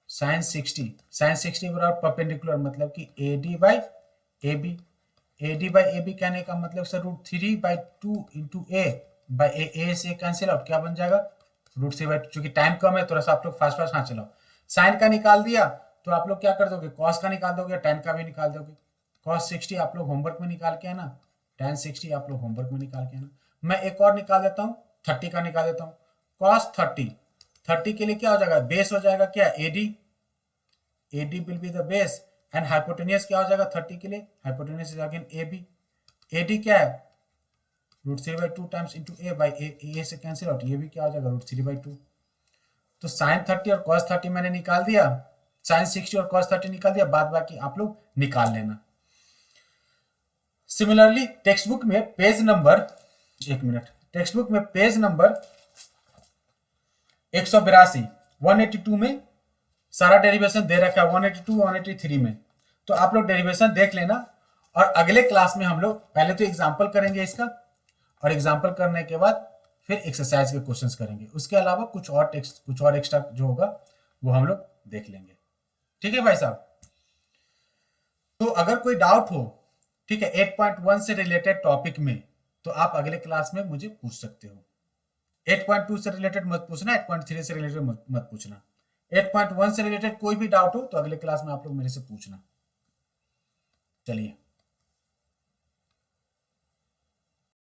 sin 60 बराबर परपेंडिकुलर, मतलब कि AD by AB। AD by AB कहने का मतलब sir √3 by 2 into A by A से कैंसिल आउट, क्या बन जाएगा √3 बाई 2। चूंकि टाइम कम है थोड़ा सा आप लोग फास्ट फास्ट, हाँ चलाओ। साइन का निकाल दिया तो आप लोग क्या कर दोगे, कॉस का निकाल दोगे, tan का भी निकाल दोगे। cos 60 आप लोग होमवर्क में निकाल के आना, tan 60 आप लोग होमवर्क में निकाल के आना। मैं एक और निकाल देता हूँ, 30 का निकाल देता हूँ। cos 30 के लिए क्या हो जाएगा, बेस हो जाएगा क्या AD will be the base, and hypotenuse क्या हो जाएगा 30 के लिए, hypotenuse is again AB। AD क्या है √3 by 2 times into A by A से कैंसिल आउट, ये भी क्या हो जाएगा √3 बाई 2। तो sin 30 और cos 30 मैंने निकाल दिया, sin 60 और cos 30 निकाल दिया, बाद बाकी आप लोग निकाल लेना। सिमिलरली टेक्स्ट बुक में पेज नंबर, एक मिनट, टेक्स्ट बुक में पेज नंबर 182 182 में सारा डेरिवेशन दे रखा है, 182 183 में, तो आप लोग डेरिवेशन देख लेना। और अगले क्लास में हम लोग पहले तो एग्जाम्पल करेंगे इसका, और एग्जाम्पल करने के बाद फिर एक्सरसाइज के क्वेश्चंस करेंगे। उसके अलावा कुछ और टेक्स्ट, कुछ और एक्स्ट्रा जो होगा वो हम लोग देख लेंगे। ठीक है भाई साहब। तो अगर कोई डाउट हो, ठीक है, 8.1 से रिलेटेड टॉपिक में, तो आप अगले क्लास में मुझे पूछ सकते हो। 8.2 से रिलेटेड मत पूछना, 8.3 से रिलेटेड मत पूछना। 8.1 से रिलेटेड कोई भी डाउट हो तो अगले क्लास में आप लोग मेरे से पूछना। चलिए।